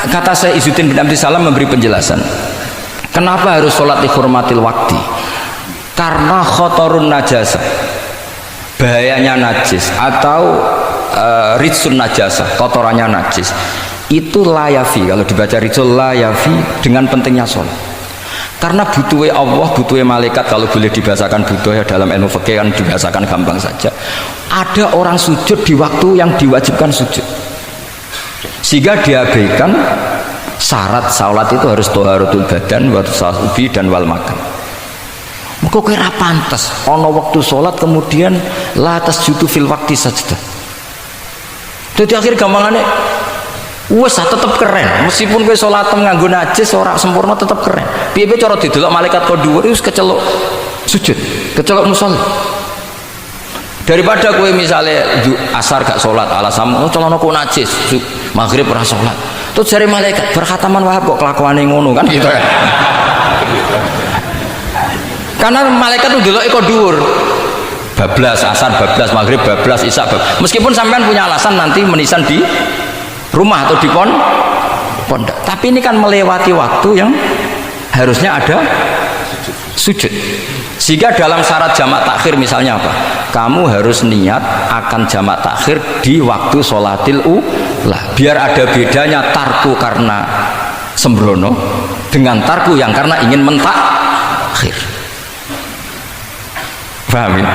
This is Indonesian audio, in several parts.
Kata saya Izzuddin bin Abdissalam memberi penjelasan. Kenapa harus sholat dihormatil waktu? Karena khotorun najasah, bahayanya najis atau ritsun najasah, kotorannya najis itu layafi, kalau dibaca ritsul layafi dengan pentingnya sholat. Karena butuhnya Allah, butuhnya malaikat, kalau boleh dibahasakan butuhnya dalam ilmu fikih kan dibahasakan gampang saja. Ada orang sujud di waktu yang diwajibkan sujud, sehingga diabaikan syarat sholat itu harus toharatul badan, wasubi dan wal makan. Maka kira pantas ono waktu sholat kemudian la tasjudu fil waqti sajdah. Jadi akhir gampangannya wes tetep keren, meskipun kowe sholat nganggo najis ora sempurna tetep keren. Piye-piye cara didelok malaikat kok dhuwur wis kecelok sujud, kecelok musolli. Daripada kowe misale asar gak sholat alasan celana kok najis, maghrib ora sholat. Terus dari malaikat berkhataman Wahab kok kelakuane ngono kan gitu kan. Karena malaikat itu delok kok dhuwur. Bablas asar, bablas maghrib, bablas isya, bablas. Meskipun sampean punya alasan nanti menisan di rumah atau di pondok, tapi ini kan melewati waktu yang harusnya ada sujud. Sehingga dalam syarat jamak takhir misalnya apa? Kamu harus niat akan jamak takhir di waktu sholatil ula, biar ada bedanya tarku karena sembrono dengan tarku yang karena ingin mentakhir. Paham ya?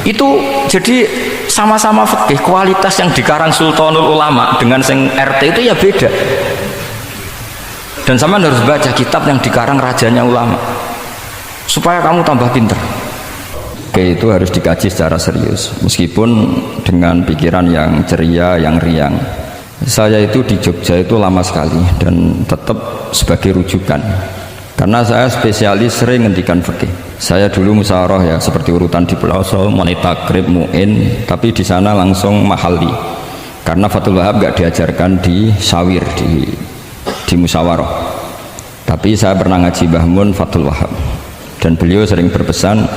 Itu jadi sama-sama fikih, kualitas yang dikarang Sultanul Ulama dengan sing RT itu ya beda. Dan sama harus baca kitab yang dikarang rajanya ulama supaya kamu tambah pinter. Oke, itu harus dikaji secara serius meskipun dengan pikiran yang ceria, yang riang. Saya itu di Jogja itu lama sekali dan tetap sebagai rujukan karena saya spesialis sering ngendikan fikih. Saya dulu musyawarah ya seperti urutan di Pelosok, mulai takrib, mu'in, tapi di sana langsung mahalli karena Fathul Wahab gak diajarkan di sawir di musyawarah. Tapi saya pernah ngaji Mbah Mun Fathul Wahab dan beliau sering berpesan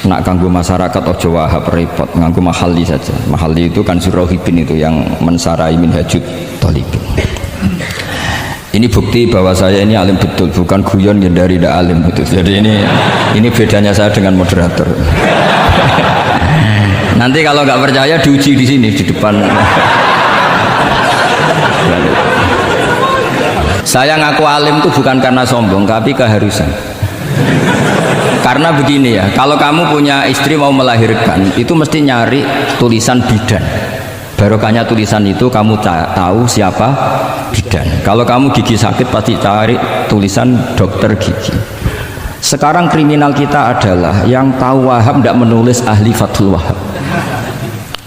nak kanggo masyarakat ojo Wahab repot, nganggo mahalli saja. Mahalli itu kan Surahibin itu yang mensarai Minhajut Thalibin. Ini bukti bahwa saya ini alim betul, bukan guyon dari tidak alim betul. Jadi ini bedanya saya dengan moderator. Nanti kalau nggak percaya diuji di sini di depan. Saya ngaku alim itu bukan karena sombong, tapi keharusan. Karena begini ya, kalau kamu punya istri mau melahirkan, itu mesti nyari tulisan bidan. Barokahnya tulisan itu kamu tahu siapa bidan. Kalau kamu gigi sakit pasti cari tulisan dokter gigi. Sekarang kriminal kita adalah yang tahu Wahab tidak menulis ahli Fathul Wahab,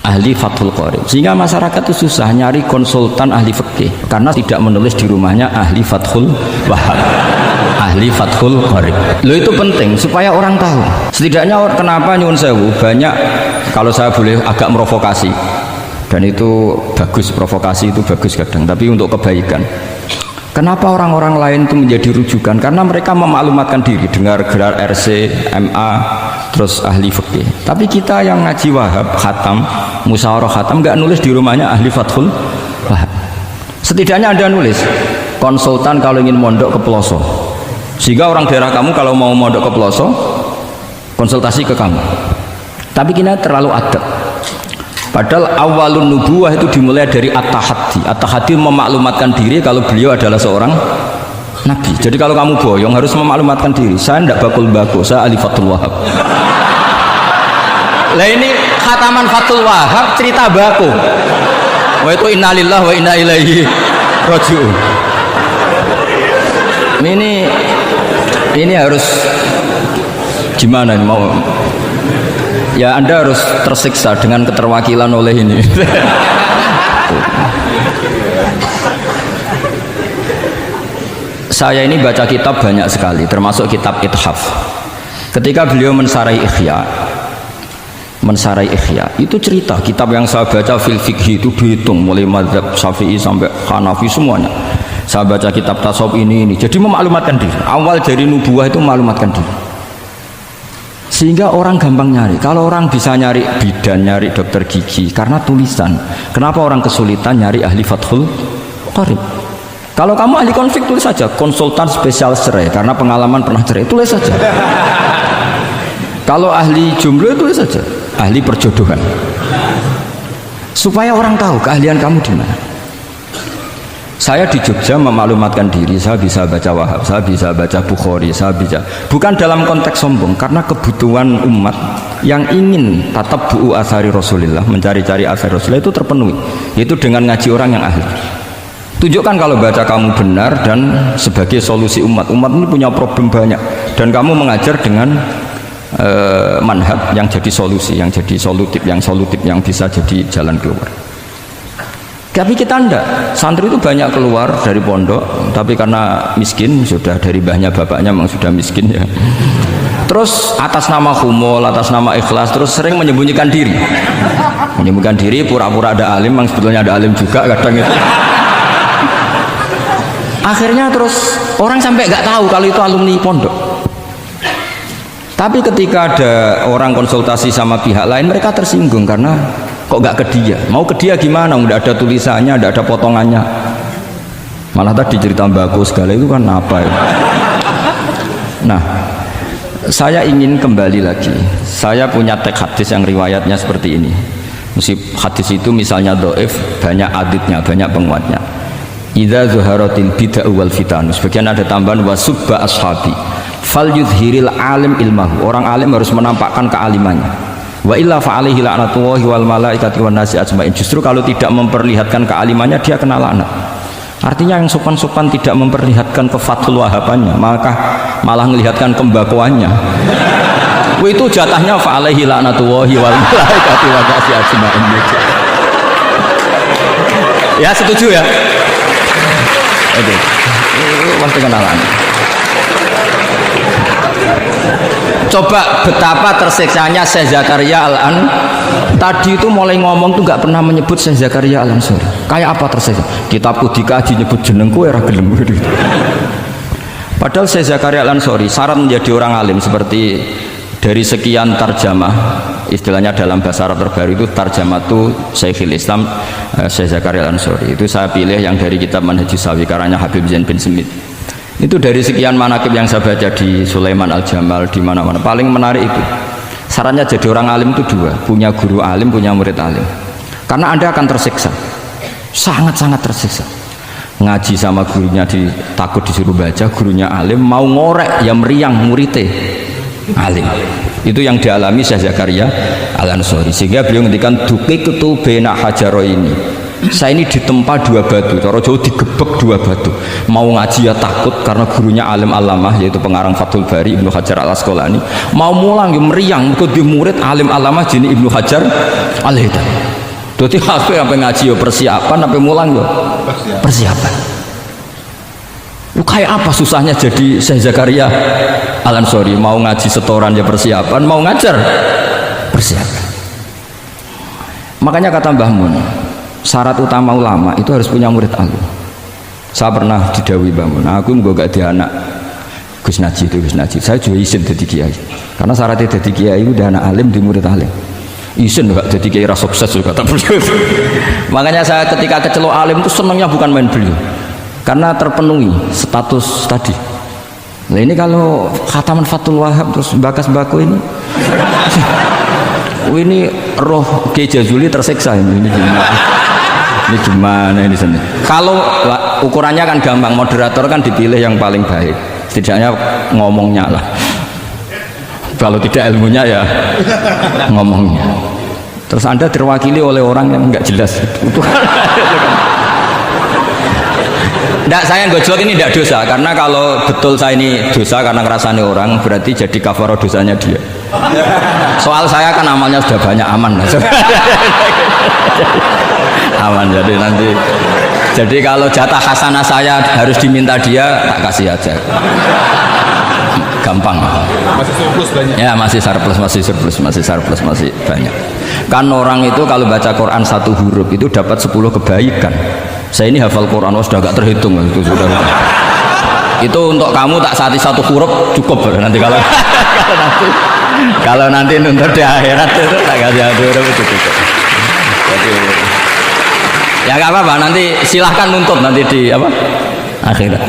ahli Fathul Qorib, sehingga masyarakat itu susah nyari konsultan ahli fikih karena tidak menulis di rumahnya ahli Fathul Wahab, ahli Fathul Qorib. Loh itu penting supaya orang tahu. Setidaknya kenapa nyuwun sewu banyak, kalau saya boleh agak merovokasi, dan itu bagus, provokasi itu bagus kadang, tapi untuk kebaikan. Kenapa orang-orang lain itu menjadi rujukan? Karena mereka memaklumatkan diri, dengar gelar RC, MA, terus ahli fikih. Tapi kita yang ngaji Wahab, khatam, musyawarah khatam, nggak nulis di rumahnya ahli Fathul Wahab. Setidaknya Anda nulis konsultan kalau ingin mondok ke Pelosok, sehingga orang daerah kamu kalau mau mondok ke Pelosok konsultasi ke kamu. Tapi kita terlalu adab. Padahal awalun nubuwah itu dimulai dari at-tahaddi. At-tahaddi memaklumatkan diri kalau beliau adalah seorang nabi. Jadi kalau kamu boyong harus memaklumatkan diri, saya tidak bakul-bakul, saya ahli Fathul Wahab. Lah ini khataman Fathul Wahab cerita baku. Wa itu innalillahi wa inna ilaihi raji'un. Ini harus gimana ini mau? Ya Anda harus tersiksa dengan keterwakilan oleh ini. Saya ini baca kitab banyak sekali, termasuk kitab Ithaf. Ketika beliau mensarai Ihya, itu cerita kitab yang saya baca fil fikhi itu dihitung mulai mazhab Syafi'i sampai Hanafi semuanya. Saya baca kitab tasawuf ini. Jadi memaklumatkan diri. Awal dari nubuwah itu memaklumatkan diri. Sehingga orang gampang nyari. Kalau orang bisa nyari bidan, nyari dokter gigi karena tulisan. Kenapa orang kesulitan nyari ahli Fathul Qorib? Kalau kamu ahli konflik, tulis saja konsultan spesial cerai karena pengalaman pernah cerai, tulis saja. Kalau ahli jomblo, tulis saja ahli perjodohan, supaya orang tahu keahlian kamu di mana. Saya di Jogja memaklumatkan diri, saya bisa baca Wahab, saya bisa baca Bukhari, saya bisa, bukan dalam konteks sombong, karena kebutuhan umat yang ingin tatap bu'u asari Rasulullah, mencari-cari asari Rasulullah itu terpenuhi, yaitu dengan ngaji orang yang ahli. Tunjukkan kalau baca kamu benar dan sebagai solusi umat. Umat ini punya problem banyak dan kamu mengajar dengan manhaj yang jadi solusi, yang jadi solutif, yang bisa jadi jalan keluar. Tapi kita enggak, santri itu banyak keluar dari pondok, tapi karena miskin, sudah dari mbahnya bapaknya memang sudah miskin ya. Terus atas nama humul, atas nama ikhlas, terus sering menyembunyikan diri. Menyembunyikan diri, pura-pura ada alim, memang sebetulnya ada alim juga kadang itu. Akhirnya terus orang sampai nggak tahu kalau itu alumni pondok. Tapi ketika ada orang konsultasi sama pihak lain, mereka tersinggung karena kok nggak ke dia, mau ke dia gimana, udah ada tulisannya, udah ada potongannya, malah tadi cerita mbako segala itu kan apa ya. Nah, saya ingin kembali lagi, saya punya teks hadis yang riwayatnya seperti ini. Hadis itu misalnya dhaif, banyak aditnya, banyak penguatnya. Idza zuharatil bid'ah wal fitan, sebagian ada tambahan wasubba ashabi fal yudhiril alim ilmahu, orang alim harus menampakkan kealimannya. Wa illa fa'alaihi la'natullahi wal malaikati wan nasi ajmain. Justru kalau tidak memperlihatkan kealimannya dia kena laknat. Artinya yang sopan-sopan tidak memperlihatkan kefatul wahabannya, maka malah melihatkan kembakuannya. Itu jatahnya fa'alaihi la'natullahi wal malaikati wan nasi ajmain. Ya setuju ya? Oke. Pasti kena laknat. Coba betapa tersiksanya Syekh Zakaria Al-An tadi itu mulai ngomong tuh nggak pernah menyebut Syekh Zakaria Al-Ansori. Kayak apa tersiksa? Kitabku dikaji nyebut jenengku era gelem gitu. Padahal Syekh Zakaria Al-Ansori syarat menjadi orang alim seperti dari sekian tarjamah, istilahnya dalam bahasa Arab terbaru itu tarjamah itu Syekhul Islam Syekh Zakaria Al-Ansori. Itu saya pilih yang dari kitab Manhajus Sawi karanya Habib Zain bin Smith. Itu dari sekian manaqib yang saya baca di Sulaiman Al-Jamal, di mana-mana paling menarik itu syaratnya jadi orang alim itu dua, punya guru alim, punya murid alim. Karena Anda akan tersiksa, sangat-sangat tersiksa. Ngaji sama gurunya takut disuruh baca, gurunya alim, mau ngorek ya meriang muridnya alim. Itu yang dialami Syekh Zakaria Al-Ansori, sehingga beliau ngendikan duqiqtu baina hajaro ini, saya ini ditempa dua batu, cara Jawa digebek dua batu. Mau ngaji ya takut karena gurunya alim alamah, yaitu pengarang Fathul Bari Ibnu Hajar Al Asqalani. Mau mulang ya meriang, mergo di murid alim alamah jenis Ibnu Hajar Al Haytami. Dadi sampai ngaji ya persiapan, sampai mulang ya persiapan. Lu kayak apa susahnya jadi Syekh Zakaria Al Ansori? Mau ngaji setoran ya persiapan, mau ngajar persiapan. Makanya kata Mbah Mun, syarat utama ulama itu harus punya murid alim. Saya pernah didhawuhi Mbah Mun, aku mau gak di anak Gus Najib itu Gus Najib, saya juga izin jadi kiai. Karena syaratnya jadi kiai udah anak alim di murid alim. Izin gak jadi kiai ras sukses juga tak beliau. Makanya saya ketika kecelok alim itu senangnya bukan main beliau, karena terpenuhi status tadi. Nah ini kalau khataman Fathul Wahab terus bakas baku ini. Ini roh Kiai Jazuli tersiksa ini gimana? Ini gimana ini sini? Kalau ukurannya kan gampang, moderator kan dipilih yang paling baik, setidaknya ngomongnya lah. Kalau tidak ilmunya ya ngomongnya. Terus Anda terwakili oleh orang yang nggak jelas. Nggak, saya gojlok ini tidak dosa, karena kalau betul saya ini dosa karena ngerasani orang, berarti jadi kafarah dosanya dia. Soal saya kan amalnya sudah banyak, aman. Aman, jadi nanti, jadi kalau jatah hasanah saya harus diminta dia, tak kasih aja. Gampang. Masih surplus banyak. Ya masih surplus, masih banyak. Kan orang itu kalau baca Quran satu huruf itu dapat 10 kebaikan. Saya ini hafal Quran sudah gak terhitung itu sudah. Itu untuk kamu tak saati satu huruf cukup nanti kalau nanti nuntut di akhirat itu tak kasih satu huruf itu cukup. Jadi, ya nggak apa-apa, nanti silahkan nuntut nanti di apa akhirat.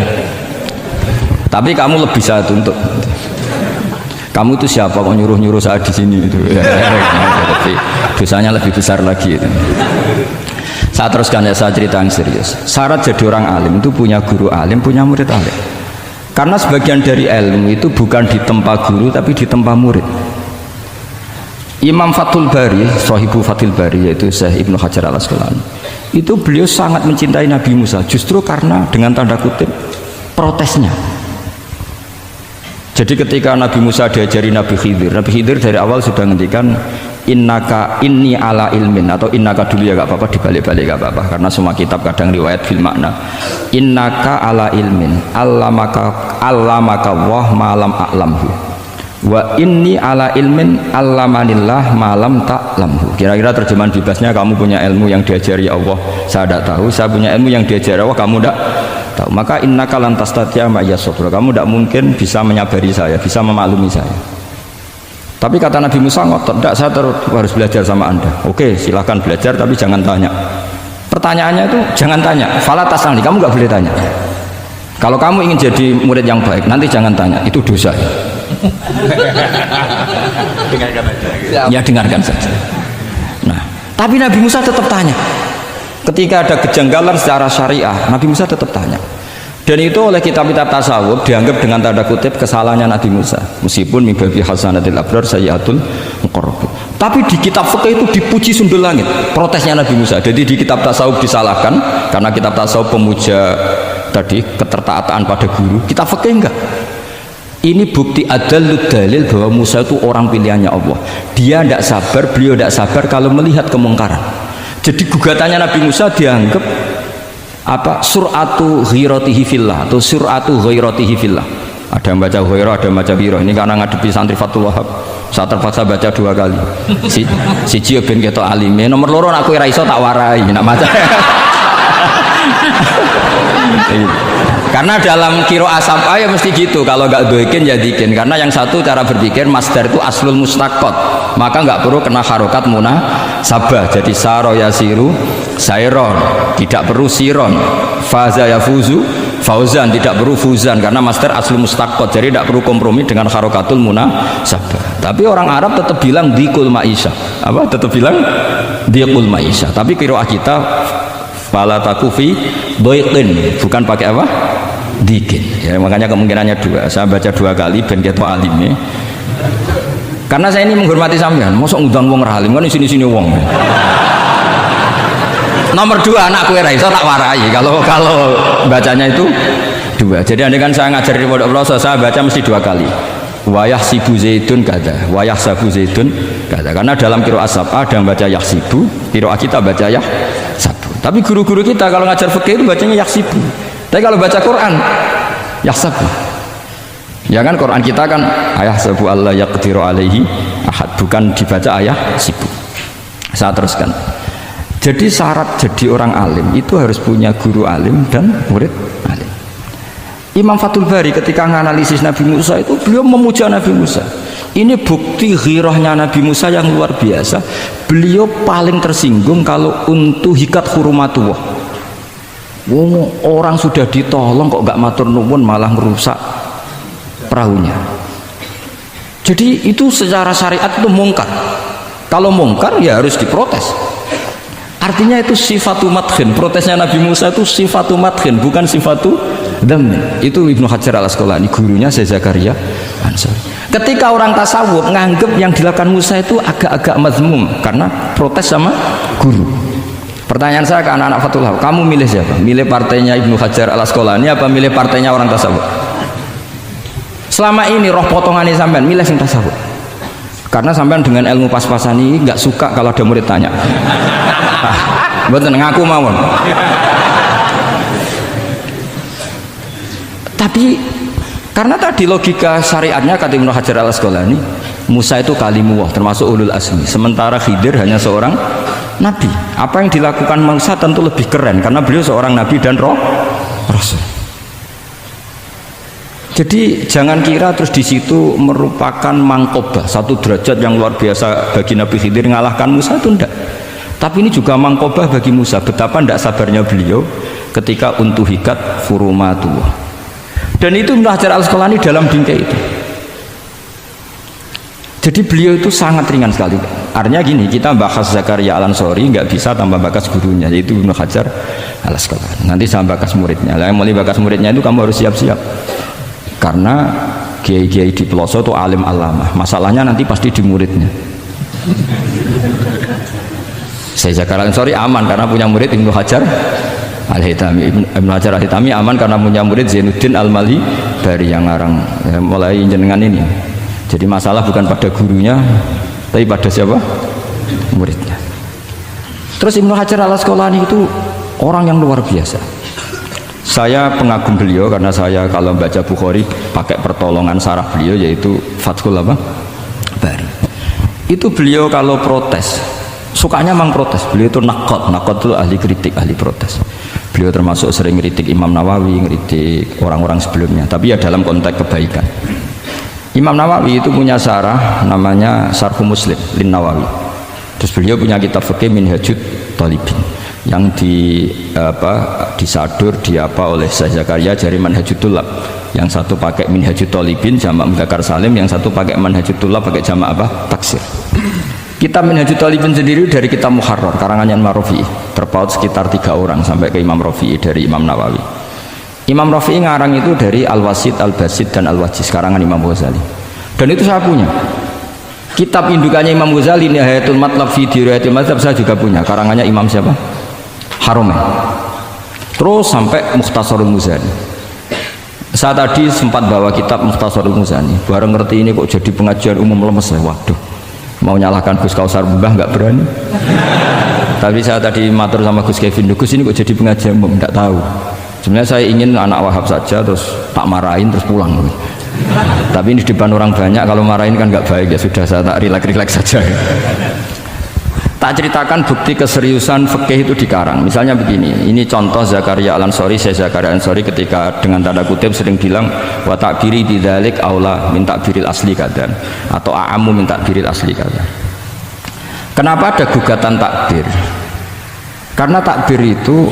Tapi kamu lebih saya tuntut. Kamu itu siapa kok nyuruh-nyuruh saya di sini itu? Tapi dosanya lebih besar lagi itu. Saya teruskan ya, saya cerita yang serius. Syarat jadi orang alim itu punya guru alim, punya murid alim. Karena sebagian dari ilmu itu bukan ditempa guru tapi ditempa murid. Imam Fathul Bari, Sahibu Fathul Bari, yaitu Syekh Ibnu Hajar Al-Asqalani, itu beliau sangat mencintai Nabi Musa justru karena dengan tanda kutip protesnya. Jadi ketika Nabi Musa diajari Nabi Khidir dari awal sudah ngendikan innaka inni ala ilmin, atau innaka dulu ya gak apa-apa, dibalik-balik gak apa-apa karena semua kitab kadang riwayat fil makna. Innaka ala ilmin allamaka wah malam a'lamhu wa inni ala ilmin allamanillah malam ta'lamhu. Kira-kira terjemahan bebasnya, kamu punya ilmu yang diajari Allah saya tidak tahu, saya punya ilmu yang diajari Allah kamu tidak tahu, maka innaka lan tastati'a ma'ya sabra, kamu tidak mungkin bisa menyabari saya, bisa memaklumi saya. Tapi kata Nabi Musa ngotot, tidak, saya harus belajar sama anda. Oke, silahkan belajar tapi jangan tanya. Pertanyaannya itu jangan tanya, fala tas'alni, kamu nggak boleh tanya. Kalau kamu ingin jadi murid yang baik nanti jangan tanya, itu dosa. Dengarkan aja. Ya dengarkan saja. Nah, tapi Nabi Musa tetap tanya. Ketika ada kejanggalan secara syariah, Nabi Musa tetap tanya. Dan itu oleh kitab-kitab tasawuf dianggap dengan tanda kutip kesalahannya Nabi Musa, meskipun mibabi hasanatil abrar sayyatul muqarrabin. Tapi di kitab fikih itu dipuji sundul langit protesnya Nabi Musa. Jadi di kitab tasawuf disalahkan karena kitab tasawuf pemuja tadi ketertaatan pada guru, kitab fikih enggak. Ini bukti adallud dalil bahwa Musa itu orang pilihannya Allah. Dia tidak sabar, beliau tidak sabar kalau melihat kemungkaran. Jadi gugatannya Nabi Musa dianggap apa? Sur'atu ghiratihi fillah atau sur'atu ghairatihi fillah. Ada yang baca ghairah, ada yang baca ghirah. Ini karena ngadepi santri Fathul Wahab, saya terpaksa baca 2 kali. Siji ben ketok alime, nomor loro aku ora iso tak warai nak maca. Karena dalam qiraah sab'ah ya mesti gitu, kalau nggak doikin ya dikin, karena yang satu cara berpikir masdar itu aslul mustaqot, maka nggak perlu kena harokat munasabah. Jadi saro yasiru sairon, tidak perlu siron. Faza yafuzu fauzan, tidak perlu fuzan karena masdar aslul mustaqot, jadi tidak perlu kompromi dengan harokatul munasabah. Tapi orang Arab tetap bilang dikul maisha, apa tetap bilang dikul maisha, tapi qiraah kita fala takufi doiqin, bukan pakai apa? Dikin. Ya, makanya kemungkinannya 2. Saya baca 2 kali ben ketok alime. Karena saya ini menghormati sampean, mosok ngundang wong ra alim kan sini-sini wong. Nomor 2 anak kowe ra iso tak warai kalau bacanya itu 2. Jadi andai kan saya ngajar di pondok pelosok, saya baca mesti 2 kali. Wayah sibu zaitun kada, wayah sabu zaitun kada. Karena dalam qiraah sab'ah ada yang baca yahsibu, qiraah kita baca yahsabu. Tapi guru-guru kita kalau ngajar fikih itu bacanya yahsibu. Tapi kalau baca Quran yahsabu. Ya kan Quran kita kan ayahsabu Allah yaqdiru alaihi ahad, bukan dibaca ayahsibu. Saya teruskan. Jadi syarat jadi orang alim itu harus punya guru alim dan murid alim. Imam Fathul Bari ketika menganalisis Nabi Musa itu beliau memuja Nabi Musa. Ini bukti ghirahnya Nabi Musa yang luar biasa. Beliau paling tersinggung kalau untuk hikat hurumatullah. Orang sudah ditolong kok gak matur nuwun malah merusak perahunya. Jadi itu secara syariat itu mungkar. Kalau mungkar ya harus diprotes. Artinya itu sifatu madkhin. Protesnya Nabi Musa itu sifatu madkhin, bukan sifatu dhammin. Itu Ibnu Hajar Al-Asqalani, gurunya Syekh Zakaria Ansari. Ketika orang tasawuf nganggep yang dilakukan Musa itu agak-agak mazmum karena protes sama guru. Pertanyaan saya ke anak-anak Fathul Wahab, kamu milih siapa? Milih partainya Ibnu Hajar Al-Asqalani apa milih partainya orang tasawuf? Selama ini roh potongannya sampean milih yang tasawuf. Karena sampean dengan ilmu pas-pasan ini nggak suka kalau ada murid tanya. Betul ngaku mawon. Tapi karena tadi logika syariatnya kata Ibnu Hajar Al-Asqalani, Musa itu kalimullah termasuk ulul azmi, sementara Khidir hanya seorang nabi. Apa yang dilakukan Musa tentu lebih keren karena beliau seorang nabi dan rasul. Jadi jangan kira terus di situ merupakan mangkobah, satu derajat yang luar biasa bagi Nabi Khidir ngalahkan Musa, itu enggak. Tapi ini juga mangkobah bagi Musa, betapa tidak sabarnya beliau ketika untuhikat furumatuh. Dan itu Ibnu Hajar Al-Asqalani dalam bingkai itu. Jadi beliau itu sangat ringan sekali. Artinya gini, kita bahas Zakaria Al-Ansori nggak bisa tanpa bakas gurunya, yaitu Ibnu Hajar Al-Asqalani. Nanti sama bakas muridnya. Lah yang mulai bakas muridnya itu kamu harus siap-siap. Karena kiai-kiai di pelosok itu alim alamah. Masalahnya nanti pasti di muridnya. Saya Zakaria Al-Ansori aman karena punya murid Ibnu Hajar Al-Haytami. Ibnu Hajar Al-Haytami aman karena punya murid Zainuddin Al-Mali dari yang ngarang mulai jenengan ini. Jadi masalah bukan pada gurunya tapi pada siapa? Muridnya. Terus Ibnu Hajar Al-Asqalani itu orang yang luar biasa. Saya pengagum beliau karena saya kalau baca Bukhari pakai pertolongan sarah beliau yaitu Fathul Bari. Itu beliau kalau protes sukanya memang protes. Beliau itu nakot itu ahli kritik, ahli protes. Beliau termasuk sering kritik Imam Nawawi, kritik orang-orang sebelumnya, tapi ya dalam konteks kebaikan. Imam Nawawi itu punya sarah namanya Syarh Muslim Lin Nawawi. Terus beliau punya kitab fikih Minhajut Thalibin yang disadur oleh Syekh Zakaria dari Manhajut Thullab. Yang satu pakai Minhajut Thalibin jamak mudzakkar salim, yang satu pakai Manhajut Thullab pakai jamak taksir. Kitab Minhajut Thalibin sendiri dari kitab Muharrar karangannya Imam Rafi'i, terpaut sekitar 3 orang sampai ke Imam Rafi'i dari Imam Nawawi. Imam Rafi'i ngarang itu dari Al-Wasit, Al-Basit dan Al-Wajiz karangan Imam Ghazali. Dan itu saya punya. Kitab indukannya Imam Ghazali Nihayatul Matlab fi Dirayatil Mazhab saya juga punya karangannya Imam siapa? Haromen. Terus sampai Mukhtasarul Muzani. Saya tadi sempat bawa kitab Mukhtasarul Muzani. Bareng ngerti ini kok jadi pengajian umum lemes ya. Waduh. Mau nyalahkan Gus Kausar Mbah nggak berani. Tapi saya tadi matur sama Gus Kevin, Gus ini kok jadi pengajian umum, nggak tahu. Sebenarnya saya ingin anak Wahab saja terus tak marahin terus pulang. Tapi ini di depan orang banyak, kalau marahin kan nggak baik, ya sudah saya tak rileks saja. Tak ceritakan bukti keseriusan fikih itu dikarang. Misalnya begini, ini contoh Zakaria Al-Ansori, saya Zakaria Al-Ansori ketika dengan tanda kutip sering bilang wa takbiri bidzalik aula min takbiril asli kadan atau a'ammu min takbiril asli kadan. Kenapa ada gugatan takbir? Karena takbir itu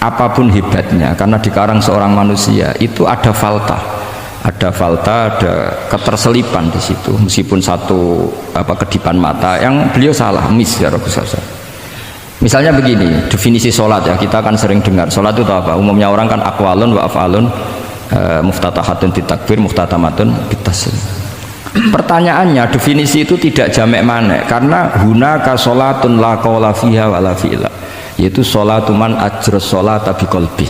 apapun hebatnya, karena dikarang seorang manusia itu ada falta, ada keterselipan di situ, meskipun satu kedipan mata yang beliau salah, ya Rasulullah. Misalnya begini, definisi sholat ya, kita kan sering dengar sholat itu apa? Umumnya orang kan aqwalun wa af'alun, muftatahatun bitakbir, muftatamatun bitaslim. Pertanyaannya, definisi itu tidak jamek manek, karena hunaka sholatun la qawla fiha wa la fi'la, yaitu sholatu man ajra sholata biqalbi.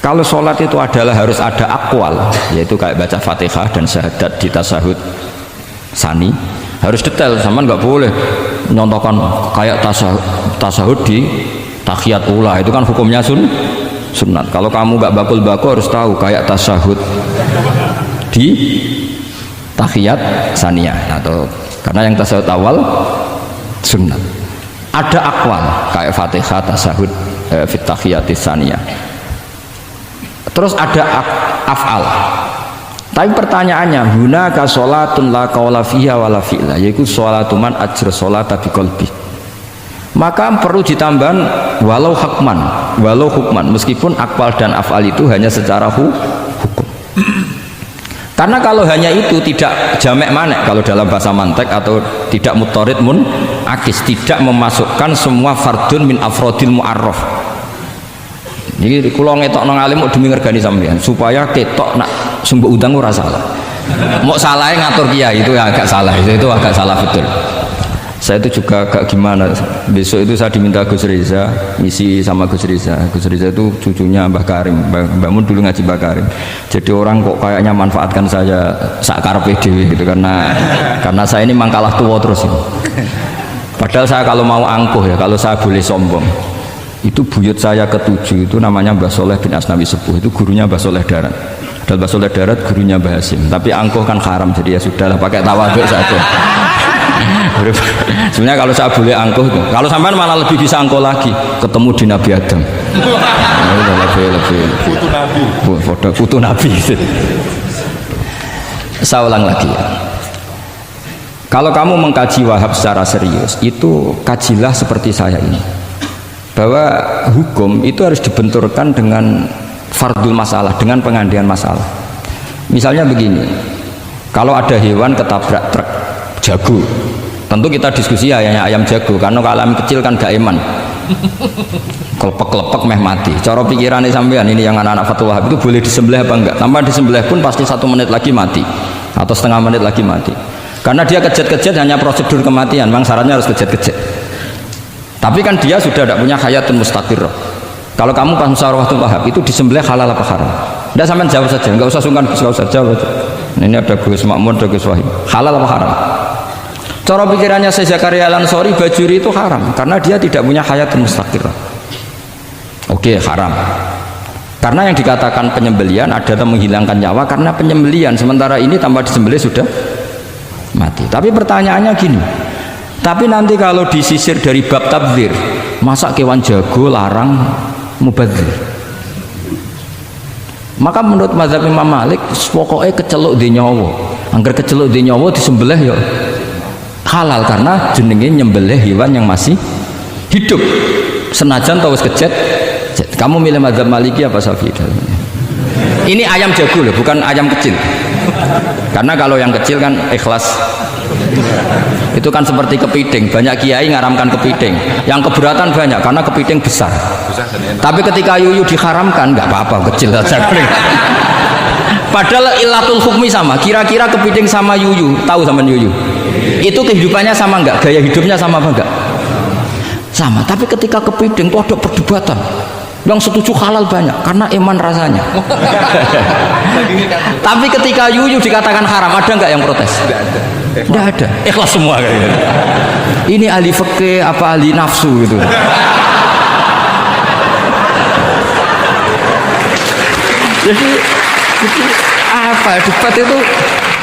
Kalau sholat itu adalah harus ada akwal, yaitu kayak baca Fatihah dan syahadat di tasahud sani, harus detail, sama nggak boleh nyontohkan kayak tasahud di tahiyat ula, itu kan hukumnya sunat. Kalau kamu nggak bakul-bakul harus tahu kayak tasahud di tahiyat saniyah, atau karena yang tasahud awal sunat. Ada akwal kayak Fatihah, tasahud fit tahiyatis saniyah. Terus ada af'al. Tapi pertanyaannya, hunaka sholatun la qawla fiha wa la fi'la, yaitu sholatu man ajra sholata biqalbi. Maka perlu ditambah walau hukman, meskipun akwal dan af'al itu hanya secara hukum. Karena kalau hanya itu tidak jamek manek, kalau dalam bahasa mantek, atau tidak mutorid akis, tidak memasukkan semua fardun min afrodil mu'arraf. Jadi kalau ngetok nang alim mau demi ngergani sampean supaya ketok nak sumber utang ora salah. Mau salahnya ngatur kiai itu ya agak salah, itu agak salah betul. Saya itu juga agak gimana. Besok itu saya diminta Gus Riza, misi sama Gus Riza. Gus Riza itu cucunya Mbah Karim. Mbah Mun dulu ngaji Mbah Karim. Jadi orang kok kayaknya manfaatkan saya sakarepe dhewe gitu, karena saya ini mangkalah tua terus. Padahal saya kalau mau angkuh ya, kalau saya boleh sombong, itu buyut saya ketujuh itu namanya Mbah Soleh bin Asnawi Sepuh, itu gurunya Mbah Soleh Darat. Dan Mbah Soleh Darat gurunya Mbah Hasim. Tapi angkuh kan haram, jadi ya sudahlah pakai tawaduk saja. Sebenarnya kalau saya boleh angkuh itu, kalau sampean malah lebih bisa angkuh lagi, ketemu di Nabi Adam. Lebih foto Nabi. Saya ulang lagi ya. Kalau kamu mengkaji Wahhab secara serius, itu kajilah seperti saya ini, bahwa hukum itu harus dibenturkan dengan fardul masalah, dengan pengandian masalah. Misalnya begini, kalau ada hewan ketabrak truk jago, tentu kita diskusi hanya ayam jago, karena kalau ayam kecil kan gak eman, kelepek-kelepek meh mati. Cara pikirannya sampean ini yang anak-anak fatwa Wahhab itu boleh disembelih apa enggak? Tanpa disembelih pun pasti 1 menit lagi mati atau setengah menit lagi mati, karena dia kejat-kejat hanya prosedur kematian, memang syaratnya harus kejat-kejat. Tapi kan dia sudah tidak punya hayatun mustaqirrah. Kalau kamu pas musyawarah Wahhab itu disembelih halal apa haram? Tidak, sampean jawab saja, nggak usah sungkan, nggak usah jawab aja. Ini ada Gus Makmun, ada Gus Wahid. Halal apa haram? Cara pikirannya Syekh Zakaria Al-Ansori, bajuri itu haram karena dia tidak punya hayatun mustaqirrah. Oke, haram. Karena yang dikatakan penyembelian adalah menghilangkan nyawa, karena penyembelian sementara ini tanpa disembelih sudah mati. Tapi pertanyaannya gini, tapi nanti kalau disisir dari bab tabdzir, masa kewan jago larang mubadzir? Maka menurut mazhab Imam Malik, pokoknya keceluk di nyawa, angger keceluk di nyawa disembelih ya halal, karena jenenge nyembelih hewan yang masih hidup senajan tau wis kecet. Kamu milih mazhab Maliki apa Syafi'i? Ini ayam jago loh, bukan ayam kecil. Karena kalau yang kecil kan ikhlas, itu kan seperti kepiting, banyak kiai ngaramkan kepiting, yang keberatan banyak karena kepiting besar. Tapi ketika yuyu diharamkan nggak apa-apa, kecil saja. Padahal ilatul hukmi sama, kira-kira kepiting sama yuyu, tahu sama yuyu itu kehidupannya sama nggak, gaya hidupnya sama apa enggak? Sama. Tapi ketika kepiting itu ada perdebatan, yang setuju halal banyak karena iman rasanya. Tapi ketika yuyu dikatakan haram, ada nggak yang protes? Tidak ada. Ikhlas semua kayaknya. Ini ahli fikih apa ahli nafsu gitu. Jadi apa debat itu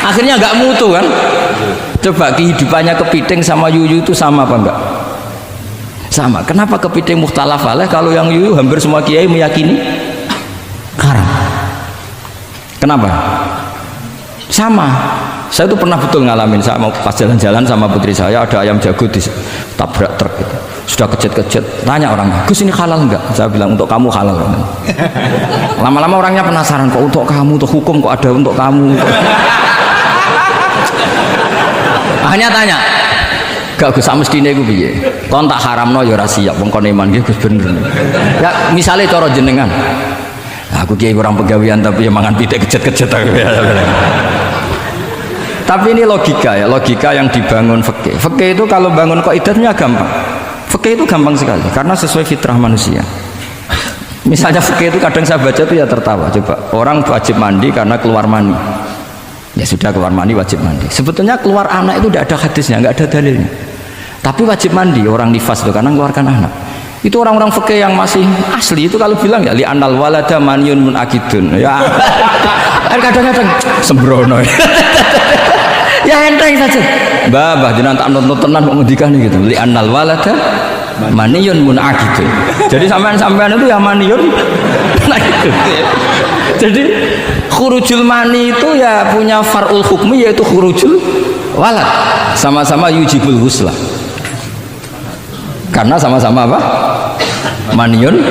akhirnya nggak mutu kan? Coba kehidupannya kepiting sama yuyu itu sama apa enggak? Sama. Kenapa kepiting mukhtalaf alaih, kalau yang yuyu hampir semua kiai meyakini haram? Kenapa? Sama. Saya itu pernah betul ngalamin, saya mau pas jalan-jalan sama putri saya, ada ayam jago ditabrak truk gitu. Sudah kecet-kecet, tanya orangnya, Gus ini halal enggak? Saya bilang untuk kamu halal. Lama-lama orangnya penasaran, kok untuk kamu, untuk hukum kok ada untuk kamu? Akhirnya tanya, gak Gus mestine iku piye? Kon tak haramno ya ora siap, wong kon iman nggih Gus bener. Ya misale cara jenengan. Aku kiai orang pegawean tapi ya mangan pitik kejet-kejet. Tapi ini logika ya, logika yang dibangun fikih. Fikih itu kalau bangun kaidatnya gampang. Fikih itu gampang sekali karena sesuai fitrah manusia. Misalnya fikih itu kadang saya baca itu ya tertawa. Coba orang wajib mandi karena keluar mani. Ya sudah keluar mandi wajib mandi. Sebetulnya keluar anak itu tidak ada hadisnya, nggak ada dalilnya. Tapi wajib mandi orang nifas itu karena mengeluarkan anak. Itu orang-orang fikih yang masih asli itu kalau bilang ya li anal walada maniyun munakidun. Ya kadang-kadang sembrono. Ya enteng saja. Mbah jenengan tak nonton tenan kok ngendikan gitu. Li anal walada maniyun munakidun. Jadi sampean itu ya maniyun munakidun. Jadi khurujul mani itu ya punya far'ul hukmi, yaitu khurujul walad, sama-sama yujibul huslah karena sama-sama apa? Maniun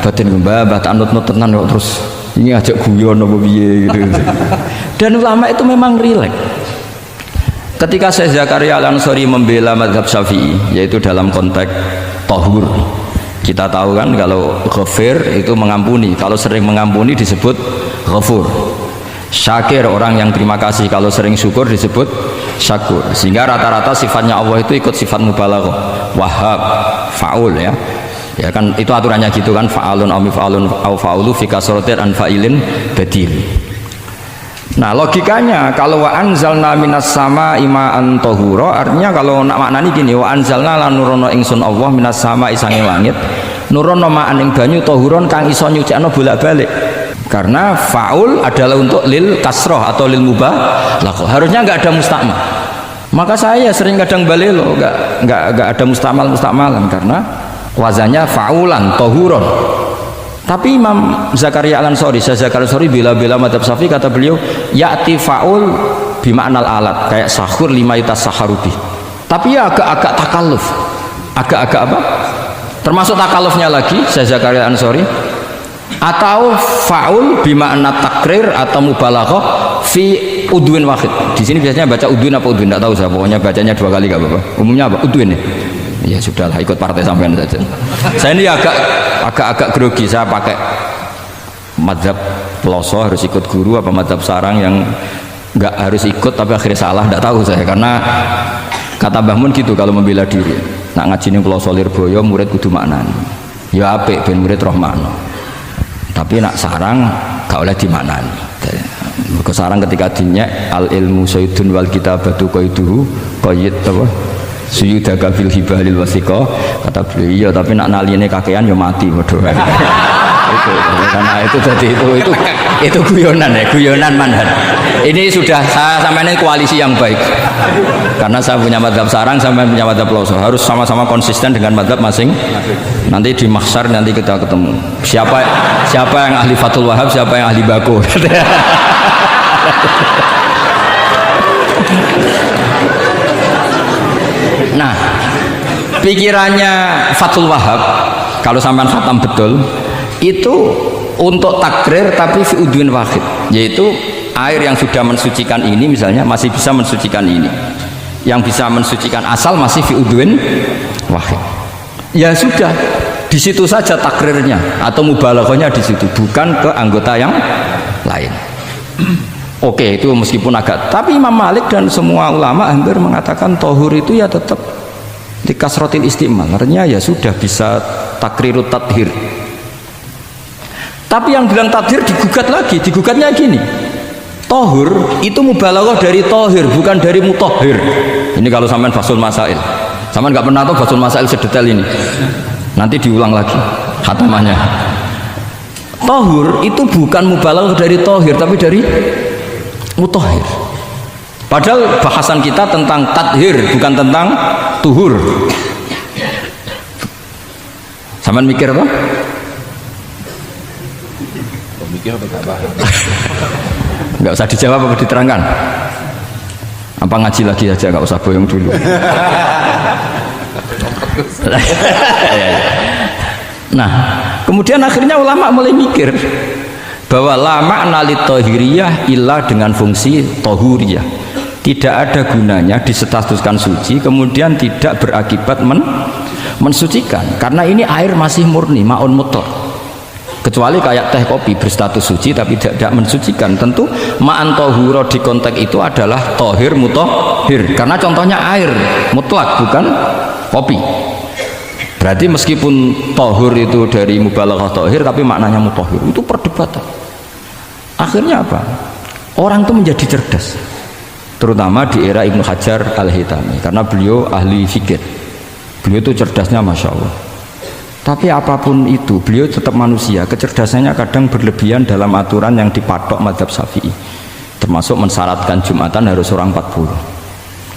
batin mbah tak nut tenan kok terus ini ajak guyon apa piye gitu. Dan ulama itu memang rileks. Ketika Syekh Zakaria Al-Ansori membela mazhab Syafi'i, yaitu dalam konteks tahur, kita tahu kan kalau ghafir itu mengampuni, kalau sering mengampuni disebut ghafur. Syakir orang yang terima kasih, kalau sering syukur disebut syakur. Sehingga rata-rata sifatnya Allah itu ikut sifat mubalaghah, wahhab, faul ya. Ya kan itu aturannya gitu kan, fa'alun aw mif'alun aw fa'ulu fi kasratin an fa'ilin badil. Nah logikanya kalau wa anzalna minas sama ima'an tahura, artinya kalau nak maknani gini, wa anzalna lan nurono ingsun Allah minas sama isange langit, nurono ma'an ing banyu tahuron kang iso nyucikno bolak-balik. Karena faul adalah untuk lil kasroh atau lil mubah, harusnya nggak ada mustakmal. Maka saya sering kadang balelo nggak ada mustamalan karena wazannya faulan tahuron. Tapi Imam Zakaria Al-Ansori, Syekh Zakaria Al-Ansori bela-bela madhab Syafi'i, kata beliau ya'ti faul bimaknal alat kayak sahur lima yutas saharubi, tapi ya agak-agak takalluf, agak-agak apa, termasuk takallufnya lagi saya Zakaria Ansori, atau faul bimakna takrir atau mubalaghah fi udwin wahid. Di sini biasanya baca udwin apa udwin tidak tahu saya, pokoknya bacanya 2 kali gak apa-apa. Umumnya apa? Udwin ya. Ya sudahlah, ikut partai sampean saja. Saya ini agak grogi, saya pakai mazhab Peloso harus ikut guru apa mazhab sarang yang nggak harus ikut tapi akhirnya salah, tidak tahu saya, karena kata Mbah Mun gitu kalau membela diri. Nak ngaji ning Peloso Lirboyo murid kudu maknani. Ya apik ben murid rahmano. Tapi nak sarang gak oleh dimaknani. Mergo sarang ketika dinyek al ilmu sayyidun wal kitabatu qaiduhu qayyid apa? Suyudaka fil hibalil wasiqa, kata beliau. Iya, tapi nak naline kakean ya mati bodoh. Itu karena itu jadi itu guyonan ya, guyonan manhaj. Ini sudah saya sampai ini koalisi yang baik, karena saya punya mazhab sarang, saya punya mazhab Peloso, harus sama-sama konsisten dengan mazhab masing. Nanti di mahsyar nanti kita ketemu siapa yang ahli Fathul Wahab, siapa yang ahli Bako. Nah, pikirannya Fathul Wahab kalau sampean khatam betul itu untuk takrir tapi fi udwin wahid, yaitu air yang sudah mensucikan ini misalnya masih bisa mensucikan ini, yang bisa mensucikan asal masih fi udwin wahid. Ya sudah, di situ saja takrirnya atau mubalaghahnya di situ, bukan ke anggota yang lain. Oke, itu meskipun agak, tapi Imam Malik dan semua ulama hampir mengatakan tohur itu ya tetap di kasrotil istimal, artinya ya sudah bisa takrirut tathir. Tapi yang bilang tathir digugat lagi, digugatnya gini, tohur itu mubalaghah dari tohir, bukan dari mutohir. Ini kalau sampean fasul masail, sampean nggak pernah tahu fasul masail sedetail ini, nanti diulang lagi khatamannya. Tohur itu bukan mubalaghah dari tohir, tapi dari mutohir. Padahal bahasan kita tentang tathir, bukan tentang tuhur. Sampean mikir apa? Mikir apa tak paham? Nggak usah dijawab apa diterangkan? Apa ngaji lagi aja, nggak usah boyong dulu. Nah, kemudian akhirnya ulama mulai mikir bahwa lama nalit tohiriyah ilah dengan fungsi tohuriyah, tidak ada gunanya disestatuskan suci kemudian tidak berakibat mensucikan, karena ini air masih murni ma'un mutlaq, kecuali kayak teh kopi berstatus suci tapi tidak mensucikan. Tentu ma'an tohuro di konteks itu adalah tohir mutohir, karena contohnya air mutlak bukan kopi. Berarti meskipun tohur itu dari mubalaghah tohir tapi maknanya mutohir, itu perdebatan. Akhirnya apa? Orang itu menjadi cerdas, terutama di era Ibnu Hajar Al-Haytami, karena beliau ahli fikih. Beliau itu cerdasnya Masya Allah. Tapi apapun itu beliau tetap manusia, kecerdasannya kadang berlebihan dalam aturan yang dipatok mazhab Syafi'i, termasuk mensyaratkan Jumatan harus orang 40.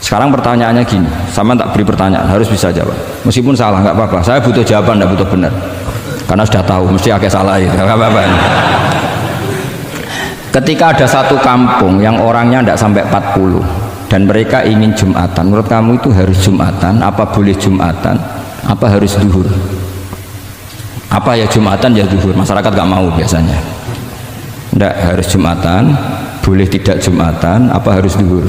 Sekarang pertanyaannya gini, sama tak beri pertanyaan, harus bisa jawab meskipun salah nggak apa-apa, saya butuh jawaban, nggak butuh benar, karena sudah tahu mesti agak salah itu, nggak apa-apa. Ketika ada satu kampung yang orangnya tidak sampai 40 dan mereka ingin Jumatan, menurut kamu itu harus Jumatan, apa boleh Jumatan, apa harus duhur? Apa ya Jumatan ya duhur? Masyarakat gak mau biasanya. Tidak, harus Jumatan, boleh tidak Jumatan, apa harus duhur?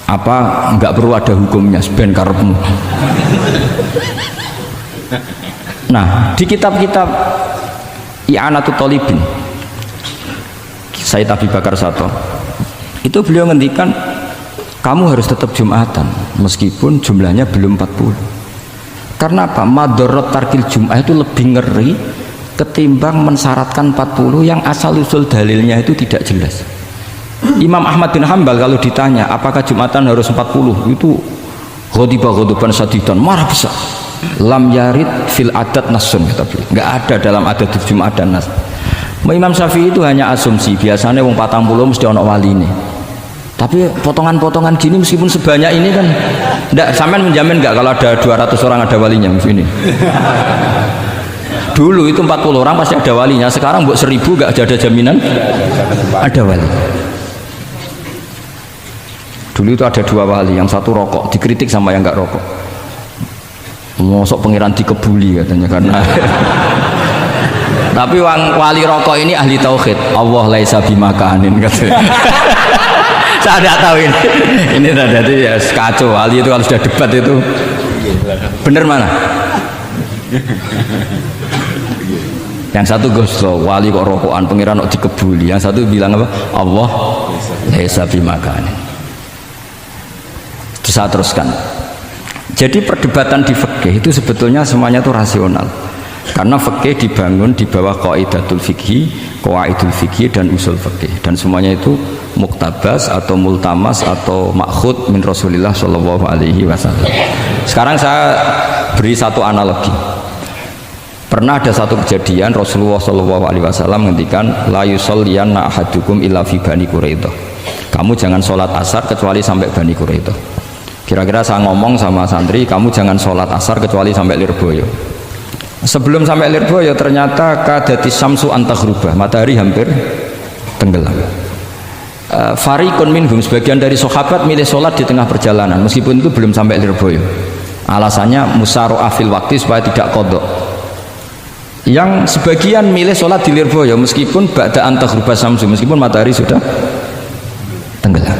Apa nggak perlu ada hukumnya, seben karepmu. Nah, di kitab-kitab I'anatul Thalibin Sayyid Abi Bakar Sato itu beliau ngendikan kamu harus tetap Jumatan meskipun jumlahnya belum 40. Karena apa? Madharat tarkil Jum'ah itu lebih ngeri ketimbang mensyaratkan 40 yang asal usul dalilnya itu tidak jelas. Imam Ahmad bin Hanbal kalau ditanya apakah Jumatan harus 40, itu ghadiba ghadaban sadidan, marah besar. Lam yarid fil adat nasun, kata beliau. Enggak ada dalam adat Jumat dan nas. Imam Syafi'i itu hanya asumsi, biasanya wong 40 mesti ono waline. Tapi potongan-potongan gini meskipun sebanyak ini kan enggak, sampean menjamin enggak kalau ada 200 orang ada walinya ini? Dulu itu 40 orang pasti ada walinya, sekarang buat 1000 enggak ada jaminan ada wali. Dulu itu ada dua wali, yang satu rokok, dikritik sama yang nggak rokok. Mosok pangeran dikebuli katanya karena. Tapi wali rokok ini ahli tauhid. Allah laisa bimakanin katanya. Saya tidak tahu ini. Ini tadi ya kacau. Wali itu kalau sudah debat itu bener mana? Yang satu goslo, wali kok rokokan, pangeran kok dikebuli. Yang satu bilang apa? Allah laisa bimakanin. Saya teruskan. Jadi perdebatan di fikih itu sebetulnya semuanya itu rasional. Karena fikih dibangun di bawah qaidatul fikih, qawaidul fikih dan usul fikih, dan semuanya itu muktabas atau multamas atau makhud min Rasulillah sallallahu alaihi wasallam. Sekarang saya beri satu analogi. Pernah ada satu kejadian Rasulullah sallallahu alaihi wasallam ngendikan la yusolliyanna ahadukum illa fi Bani Quraidah. Kamu jangan sholat asar kecuali sampai Bani Quraidah. Kira-kira saya ngomong sama santri, kamu jangan sholat asar kecuali sampai Lirboyo. Sebelum sampai Lirboyo ternyata kadati samsu antaghrubah, matahari hampir tenggelam. Fariqun minhum, sebagian dari sahabat milih sholat di tengah perjalanan meskipun itu belum sampai Lirboyo. Alasannya musaro'ah fil waktu supaya tidak kodok. Yang sebagian milih sholat di Lirboyo meskipun ba'da antaghrubah samsu, meskipun matahari sudah tenggelam.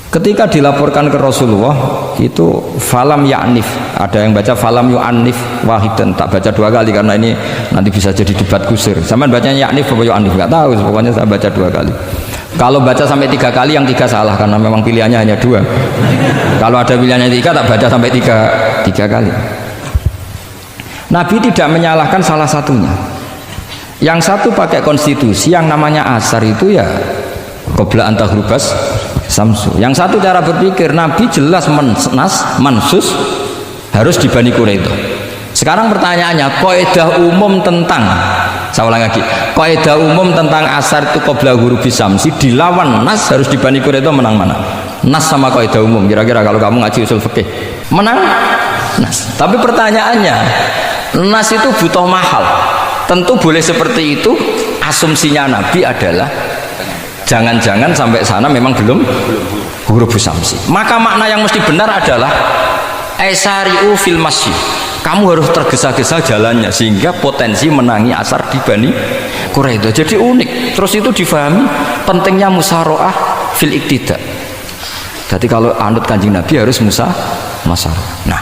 Ketika dilaporkan ke Rasulullah itu falam ya'nif, ada yang baca falam yu'anif wahidan, tak baca dua kali karena ini nanti bisa jadi debat kusir. Sama bacanya ya'nif apa yu'anif nggak tahu, pokoknya saya baca dua kali. Kalau baca sampai tiga kali yang tiga salah karena memang pilihannya hanya dua. Kalau ada pilihannya tiga tak baca sampai tiga kali. Nabi tidak menyalahkan salah satunya. Yang satu pakai konstitusi yang namanya asar itu ya qabla antaghrubas samsu. Yang satu cara berpikir Nabi jelas mansus harus di Bani Quraidah. Sekarang pertanyaannya, kaidah umum tentang, saya ulang lagi, kaidah umum tentang asar itu qabla ghurubis samsi dilawan nas harus di Bani Quraidah, menang mana? Nas sama kaidah umum. Kira-kira kalau kamu ngaji usul fikih, menang nas. Tapi pertanyaannya, nas itu butuh mahal. Tentu boleh seperti itu. Asumsinya Nabi adalah jangan-jangan sampai sana memang belum ghurubus samsi. Maka makna yang mesti benar adalah aisari'u fil masjid. Kamu harus tergesa-gesa jalannya sehingga potensi menangi asar di Bani Quraidah. Jadi unik. Terus itu difahami pentingnya musaroah fil iktida. Jadi kalau anut Kanjeng Nabi harus musaroah. Nah,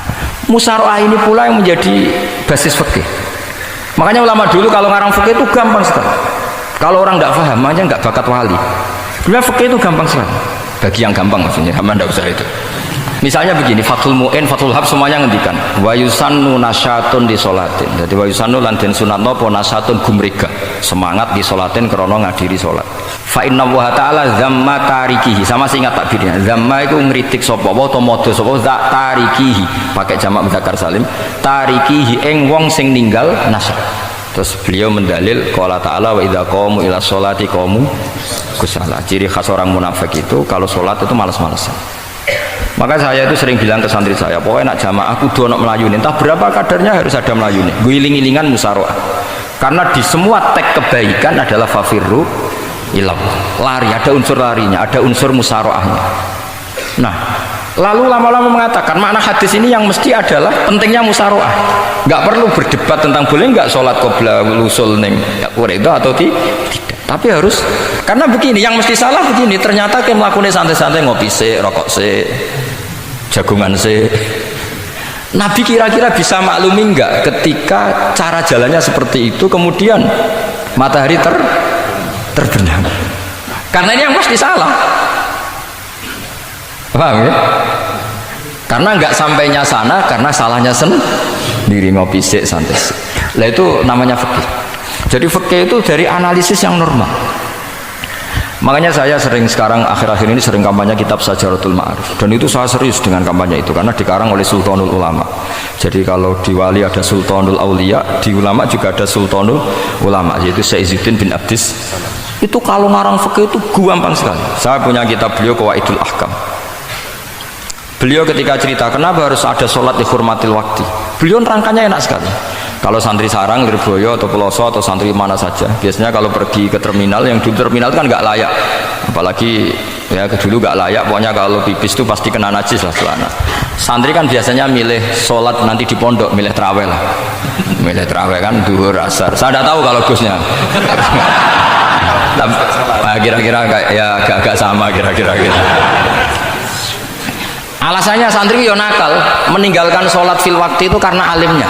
musaroah ini pula yang menjadi basis fikih. Makanya ulama dulu kalau ngarang fikih itu gampang sekali. Kalau orang tidak paham, makanya nggak bakat wali. Sebenarnya fikih itu gampang sekali. Bagi yang gampang maksudnya, hamba tidak usah itu. Misalnya begini, Fathul Mu'in, Fathul Hab semuanya ngendikan. Wa yusannu nasyatun di sholatin. Jadi wa yusannu lan den sunatno po nasyatun gumriga. Semangat di sholatin krana ngadiri sholat. Fa inna wa ta'ala zamma tarikihi. Sama sih ingat takbirnya. Zamma itu ngritik sapa wa to modho sapa za tarikihi. Pakai jamak muzakkar salim. Tarikihi ing wong sing ninggal nasyat. Terus beliau mendalil qala ta'ala wa idza qamu ila sholati qamu kusala. Ciri khas orang munafik itu kalau sholat itu malas-malasan. Maka saya itu sering bilang ke santri saya, pokoknya nak jamaah kudu ono melayuni, entah berapa kadarnya harus ada melayuni. Guling-gilingan musaroah. Karena di semua teks kebaikan adalah fafirru ilallah. Lari, ada unsur larinya, ada unsur musaroahnya. Nah, lalu lama-lama mengatakan makna hadis ini yang mesti adalah pentingnya musaroah. Nggak perlu berdebat tentang boleh nggak sholat qabla wusul ning Quraidah atau tidak. Tapi harus, karena begini, yang mesti salah begini, ternyata kayak melakukan santai-santai, ngopi se, rokok se, jagungan se. Nabi kira-kira bisa maklumi nggak ketika cara jalannya seperti itu, kemudian matahari terbenam? Karena ini yang mesti salah. Paham ya? Karena nggak sampainya sana, karena salahnya sendiri, ngopi se, santai se. Lah itu namanya fikih. Jadi fikih itu dari analisis yang normal. Makanya saya sering sekarang akhir-akhir ini sering kampanye kitab Sajaratul Ma'arif, dan itu saya serius dengan kampanye itu karena dikarang oleh Sultanul Ulama. Jadi kalau di wali ada Sultanul Aulia, di ulama juga ada Sultanul Ulama, yaitu Syekh Izzuddin bin Abdis. Itu kalau ngarang fikih itu gampang sekali. Saya punya kitab beliau Qawaidul Ahkam. Beliau ketika cerita kenapa harus ada sholat dihormatil waktu, beliau nerangkannya enak sekali. Kalau santri sarang, Lirboyo atau Peloso atau santri mana saja, biasanya kalau pergi ke terminal, yang di terminal kan nggak layak, apalagi Ya dulu gak layak, pokoknya kalau pipis itu pasti kena najis lah celana. Santri kan biasanya milih sholat nanti di pondok, milih terawih lah. Milih terawih kan duhur asar. Saya tidak tahu kalau Gusnya. Kira-kira ya agak sama kira-kira gitu. Alasannya santri yo nakal, meninggalkan sholat fil waktu itu karena alimnya.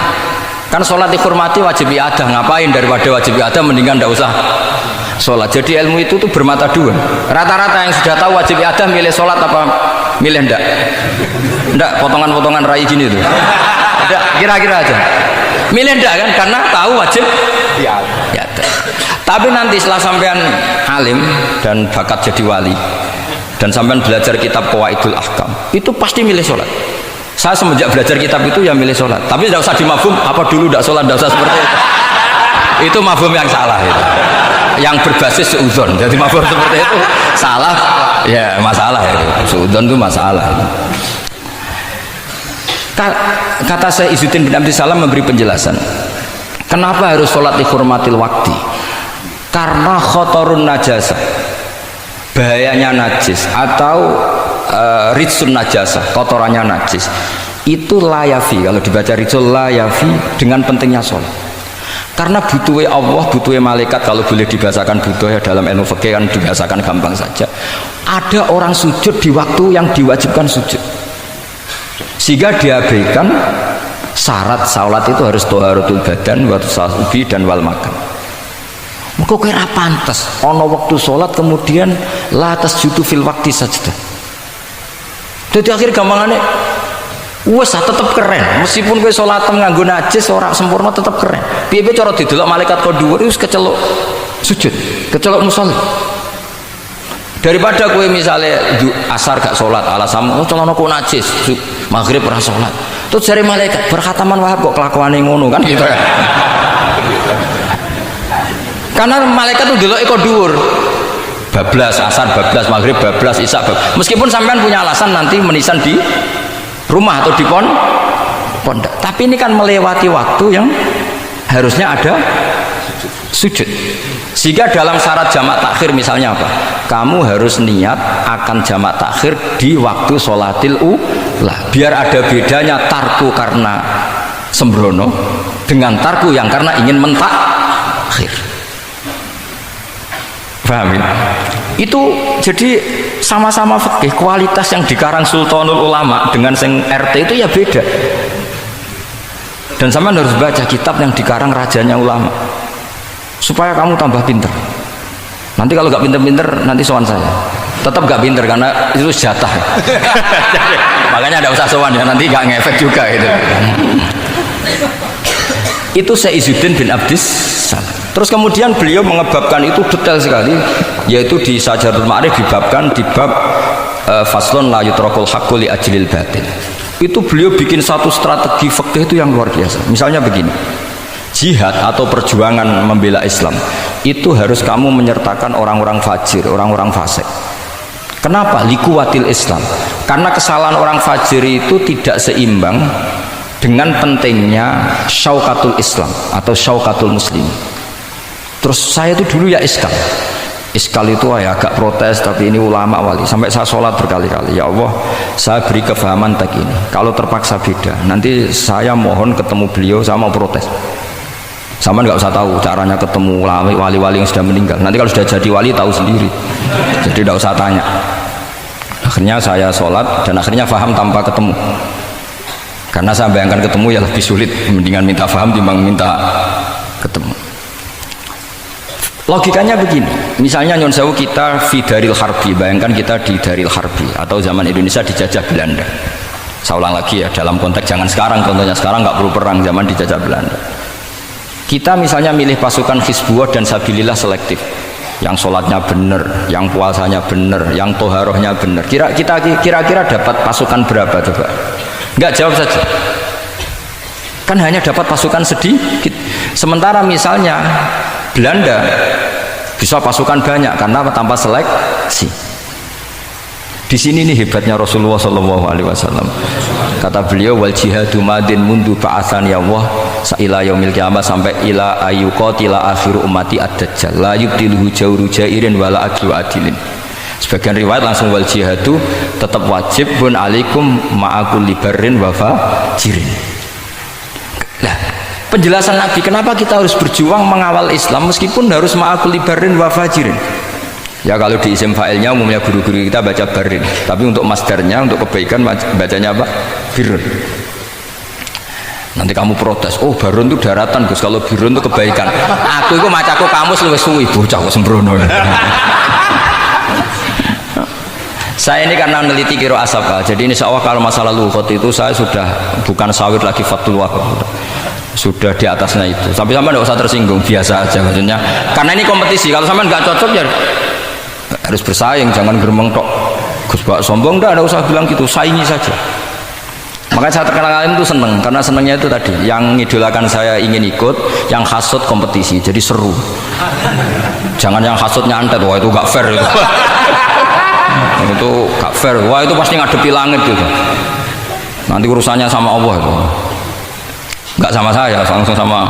Kan sholat dihormati wajib iadah, ngapain daripada wajib iadah mendingan ndak usah sholat. Jadi ilmu itu tuh bermata dua. Rata-rata yang sudah tahu wajib iadah milih sholat apa milih ndak? Ndak, potongan-potongan rai gini tuh. Ndak, kira-kira aja. Milih ndak kan karena tahu wajib iadah. Tapi nanti setelah sampean alim dan bakat jadi wali dan sampean belajar kitab Qawaidul Ahkam, itu pasti milih sholat. Saya semenjak belajar kitab itu ya milih sholat. Tapi tidak usah dimafhum apa dulu tidak sholat, tidak usah seperti itu. Itu mafhum yang salah itu. Yang berbasis suudzon. Jadi mafhum seperti itu salah, ya masalah itu. Suudzon itu masalah. Kata saya Izzuddin bin Abdissalam memberi penjelasan. Kenapa harus sholat dihormatil waktu? Karena khotorun najasah, bahayanya najis atau ritsun najasah, kotorannya najis itu layafi, kalau dibaca ritsul layafi dengan pentingnya sholat. Karena butuhnya Allah, butuhnya malaikat, kalau boleh dibahasakan butuhnya dalam ilmu fikih kan dibahasakan gampang saja. Ada orang sujud di waktu yang diwajibkan sujud, sehingga diabaikan syarat sholat itu harus toharatul badan, wa tasawufi dan wal makan. Kok kira pantas ono waktu sholat kemudian la tasjudu fil waktu saja. Jadi akhir gampangannya wes tetap keren, meskipun kowe sholatem nganggo najis ora sempurna tetap keren. Piye-piye cara didelok malaikat kok dhuwur wis keceluk sujud, keceluk musolli. Daripada kowe misalnya asar gak sholat alasan celana kok najis, maghrib ora sholat. Terus jare malaikat berkhataman Wahab kok kelakuane ngono kan gitu ya. Karena malaikat tuh delok kok dhuwur. Bablas asar, bablas maghrib, bablas isya, meskipun sampean punya alasan nanti menisan di rumah atau di pondok, tapi ini kan melewati waktu yang harusnya ada sujud. Sehingga dalam syarat jamak takhir misalnya apa? Kamu harus niat akan jamak takhir di waktu sholatil ula, biar ada bedanya tarku karena sembrono dengan tarku yang karena ingin mentakhir. Paham ya? Itu jadi sama-sama fikih, kualitas yang dikarang Sultanul Ulama dengan sing RT itu ya beda. Dan sama harus baca kitab yang dikarang rajanya ulama supaya kamu tambah pinter. Nanti kalau gak pinter-pinter nanti sowan saya. Tetap gak pinter karena itu jatah. Makanya ada usah sowan ya, nanti gak ngefek juga gitu. Itu Syekh Izzuddin bin Abdissalam. Terus kemudian beliau mengebabkan itu detail sekali, yaitu di Sajaratul Ma'arif dibabkan di bab faslon la yutrakul haqqu li ajlil batil. Itu beliau bikin satu strategi fikih itu yang luar biasa. Misalnya begini, jihad atau perjuangan membela Islam itu harus kamu menyertakan orang-orang fajir, orang-orang fasik. Kenapa? Likuwatil Islam. Karena kesalahan orang fajir itu tidak seimbang dengan pentingnya syaukatul Islam atau syaukatul muslim. Terus saya itu dulu ya iskal itu ya agak protes, tapi ini ulama wali, sampai saya sholat berkali-kali, ya Allah saya beri kefahaman tak ini, kalau terpaksa beda nanti saya mohon ketemu beliau, saya mau protes. Sama nggak usah tahu caranya ketemu wali-wali yang sudah meninggal, nanti kalau sudah jadi wali tahu sendiri, jadi nggak usah tanya. Akhirnya saya sholat dan akhirnya faham tanpa ketemu, karena saya bayangkan ketemu ya lebih sulit, mendingan minta faham timbang minta ketemu. Logikanya begini, misalnya nyon sewu kita di Daril Harbi, bayangkan kita di Daril Harbi atau zaman Indonesia dijajah Belanda. Saya ulang lagi ya, dalam konteks jangan sekarang, contohnya sekarang nggak perlu perang, zaman dijajah Belanda. Kita misalnya milih pasukan Hizbullah dan Sabilillah selektif, yang sholatnya benar, yang puasanya benar, yang toharohnya benar. Kira-kira dapat pasukan berapa coba? Nggak, jawab saja. Kan hanya dapat pasukan sedikit. Sementara misalnya Belanda bisa pasukan banyak karena tanpa seleksi. Di sini nih hebatnya Rasulullah SAW. Kata beliau, wal jihadu madin mundu ba'atsan ya Allah ila yaumil qiyamah, sampai ila ayyuqatila akhiru ummati ad-dajjal la yubtiluhu jawru jairin wala adlu adilin. Sebagian riwayat langsung wal jihadu tetap wajib bun alaikum ma'akul libarin wafa jirin. Nah, penjelasan Nabi kenapa kita harus berjuang mengawal Islam meskipun harus ma'akul libarin wafa jirin. Ya kalau di isim fa'ilnya umumnya guru-guru kita baca barin, tapi untuk masdarnya untuk kebaikan bacanya apa? Birun. Nanti kamu protes, oh barun itu daratan Gus, kalau birun itu kebaikan. Aku itu macaku kamus luwih suwi bocah kok sembrono. Saya ini karena meneliti kiro asapa, jadi insya Allah kalau masalah lughot itu saya sudah bukan sawir lagi Fathul Wahab, sudah di atasnya itu. Tapi sama tidak usah tersinggung, biasa aja maksudnya. Karena ini kompetisi, kalau sama nggak cocok ya harus bersaing, jangan geremeng tok. Gus Bak sombong, tidak usah bilang gitu, saingi saja. Makanya saya terkenal alim itu seneng, karena senengnya itu tadi, yang ngidolakan saya ingin ikut, yang hasut kompetisi, jadi seru. Jangan yang hasutnya antet, wah itu gak fair itu. Itu gak fair, wah itu pasti ngadepi langit gitu. Nanti urusannya sama Allah itu, gak sama saya, langsung sama.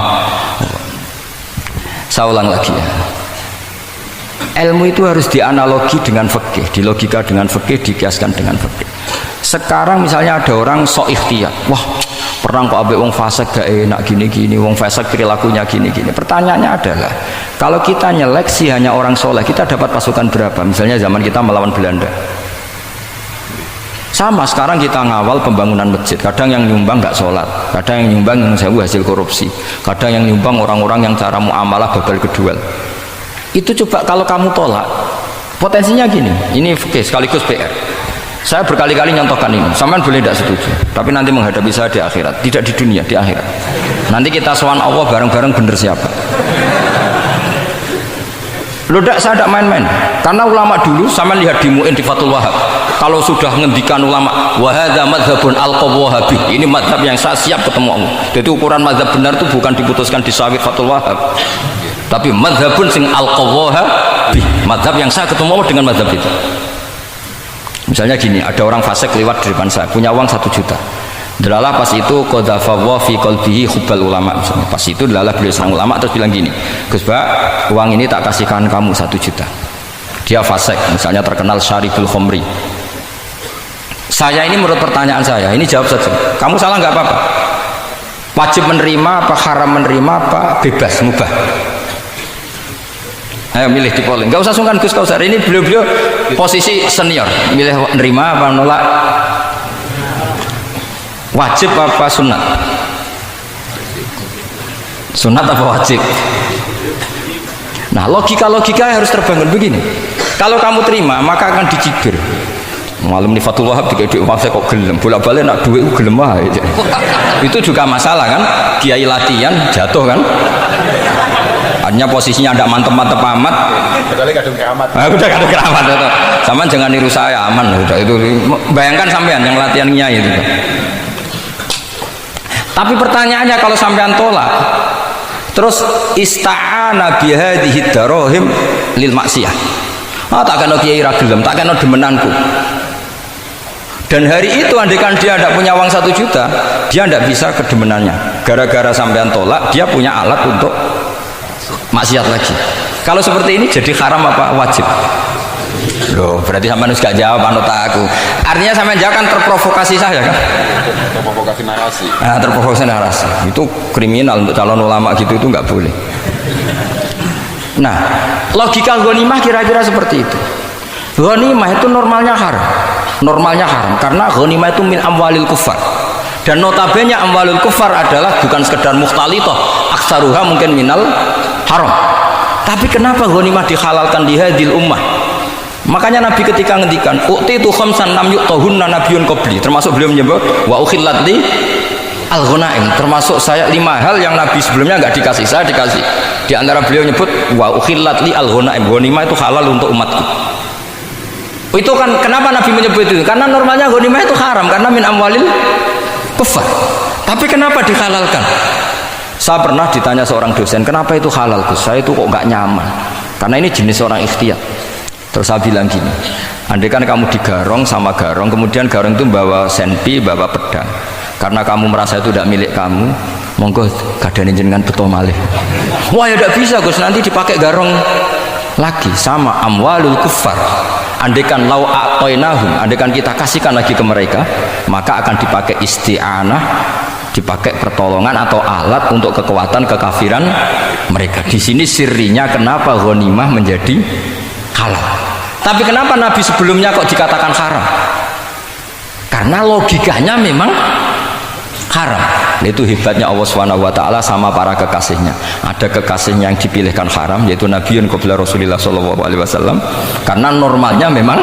Saya ulang lagi ya, ilmu itu harus dianalogi dengan fikih, dilogika dengan fikih, dikiaskan dengan fikih. Sekarang misalnya ada orang sok ikhtiyat, wah perang kok ambek wong fasik gak enak gini-gini, wong fasik perilakunya gini-gini. Pertanyaannya adalah, kalau kita nyeleksi hanya orang soleh, kita dapat pasukan berapa? Misalnya zaman kita melawan Belanda. Sama sekarang kita ngawal pembangunan masjid, kadang yang nyumbang nggak sholat, kadang yang nyumbang yang sewu hasil korupsi, kadang yang nyumbang orang-orang yang cara muamalah babal kedua. Itu coba kalau kamu tolak, potensinya gini, ini sekaligus PR. Saya berkali-kali nyontohkan ini, sampean boleh tidak setuju, tapi nanti menghadapi saya di akhirat, tidak di dunia, di akhirat. Nanti kita sowan Allah bareng-bareng bener siapa. Loh tidak, saya tidak main-main, karena ulama dulu sampean lihat di Mu'in di Fathul Wahab, kalau sudah ngendikan ulama wahada madhabun al-qawahabi, ini madhab yang saya siap ketemu Allah. Jadi ukuran madhab benar itu bukan diputuskan di sawit Fathul Wahab, tapi madhabun sing al-qawahabi, madhab yang saya ketemu Allah dengan madhab itu. Misalnya gini, ada orang fasik lewat di depan saya, punya uang 1 juta. Delalah pas itu qadhafa fi qalbihi hubbal ulama, misalnya. Pas itu delalah beliau sang ulama terus bilang gini, Gus Bak, uang ini tak kasihkan kamu 1 juta. Dia fasik, misalnya terkenal syaribul khomri. Saya ini menurut pertanyaan saya, ini jawab saja. Kamu salah nggak apa-apa. Wajib menerima apa haram menerima apa bebas mubah? Ayo milih di polling, nggak usah sungkan Gus Kausar, ini beliau-beliau posisi senior, milih nerima apa nolak, wajib apa sunat, sunat apa wajib. Nah logika harus terbangun begini, kalau kamu terima maka akan dicibir. Malam di Fathul Wahab dikei duit saya kok gelem, bolak-balik nak duit gelem aja. Itu juga masalah kan, kiai latihan jatuh kan. Hanya posisinya tidak mantep-mantep amat. Kecuali kadung keramat. Udah kadung keramat itu. Sampean jangan niru saya, aman udah itu. Bayangkan sampean yang latihan nyai itu. Tapi pertanyaannya kalau sampean tolak, terus ista'ana bihadhihi darahim lil maksiyah. Tak kena kiai ra gelem, tak kena demenanku. Dan hari itu andaikan dia tidak punya uang 1 juta, dia tidak bisa kedemenannya. Gara-gara sampean tolak, dia punya alat untuk maksiat lagi. Kalau seperti ini jadi haram apa wajib? Loh, berarti sampean harus gak jawab anut aku. Artinya sampean jawab kan terprovokasi saya kan? Terprovokasi narasi. Nah, terprovokasi narasi. Itu kriminal untuk calon ulama gitu, itu nggak boleh. Nah, logika ghanimah kira-kira seperti itu. Ghanimah itu normalnya haram. Normalnya haram karena ghanimah itu min amwalil kufar. Dan notabene amwalul kufar adalah bukan sekedar mukhtalithah, aksaruha mungkin minal haram. Tapi kenapa ghanimah dihalalkan di hadil ummah? Makanya Nabi ketika ngendikan u'titu khamsan lam yu'tahunna nabiyyun qabli, termasuk beliau menyebut wa ukhillat li al-ghanaim, termasuk saya 5 hal yang Nabi sebelumnya enggak dikasih, saya dikasih. Di antara beliau menyebut wa ukhillat li al-ghanaim, ghanimah itu halal untuk umatku. Itu kan kenapa Nabi menyebut itu? Karena normalnya ghanimah itu haram karena min amwalil kufar. Tapi kenapa dihalalkan? Saya pernah ditanya seorang dosen, kenapa itu halal Gus? Saya itu kok nggak nyaman. Karena ini jenis orang ikhtiyat. Terus saya bilang gini, andai kan kamu digarong sama garong, kemudian garong itu bawa senpi, bawa pedang. Karena kamu merasa itu tidak milik kamu, monggo gadani jenengan beto malih. Wah ya tidak bisa Gus, nanti dipakai garong lagi. Sama amwalul kufar. Andaikan lau a'tainahum, andaikan kita kasihkan lagi ke mereka, maka akan dipakai isti'anah, dipakai pertolongan atau alat untuk kekuatan kekafiran mereka. Di sini sirinya kenapa ghanimah menjadi halal. Tapi kenapa Nabi sebelumnya kok dikatakan haram? Karena logikanya memang haram. Itu hebatnya Allah SWT sama para kekasihnya. Ada kekasihnya yang dipilihkan haram, yaitu Nabiun qabla Rasulullah SAW, karena normalnya memang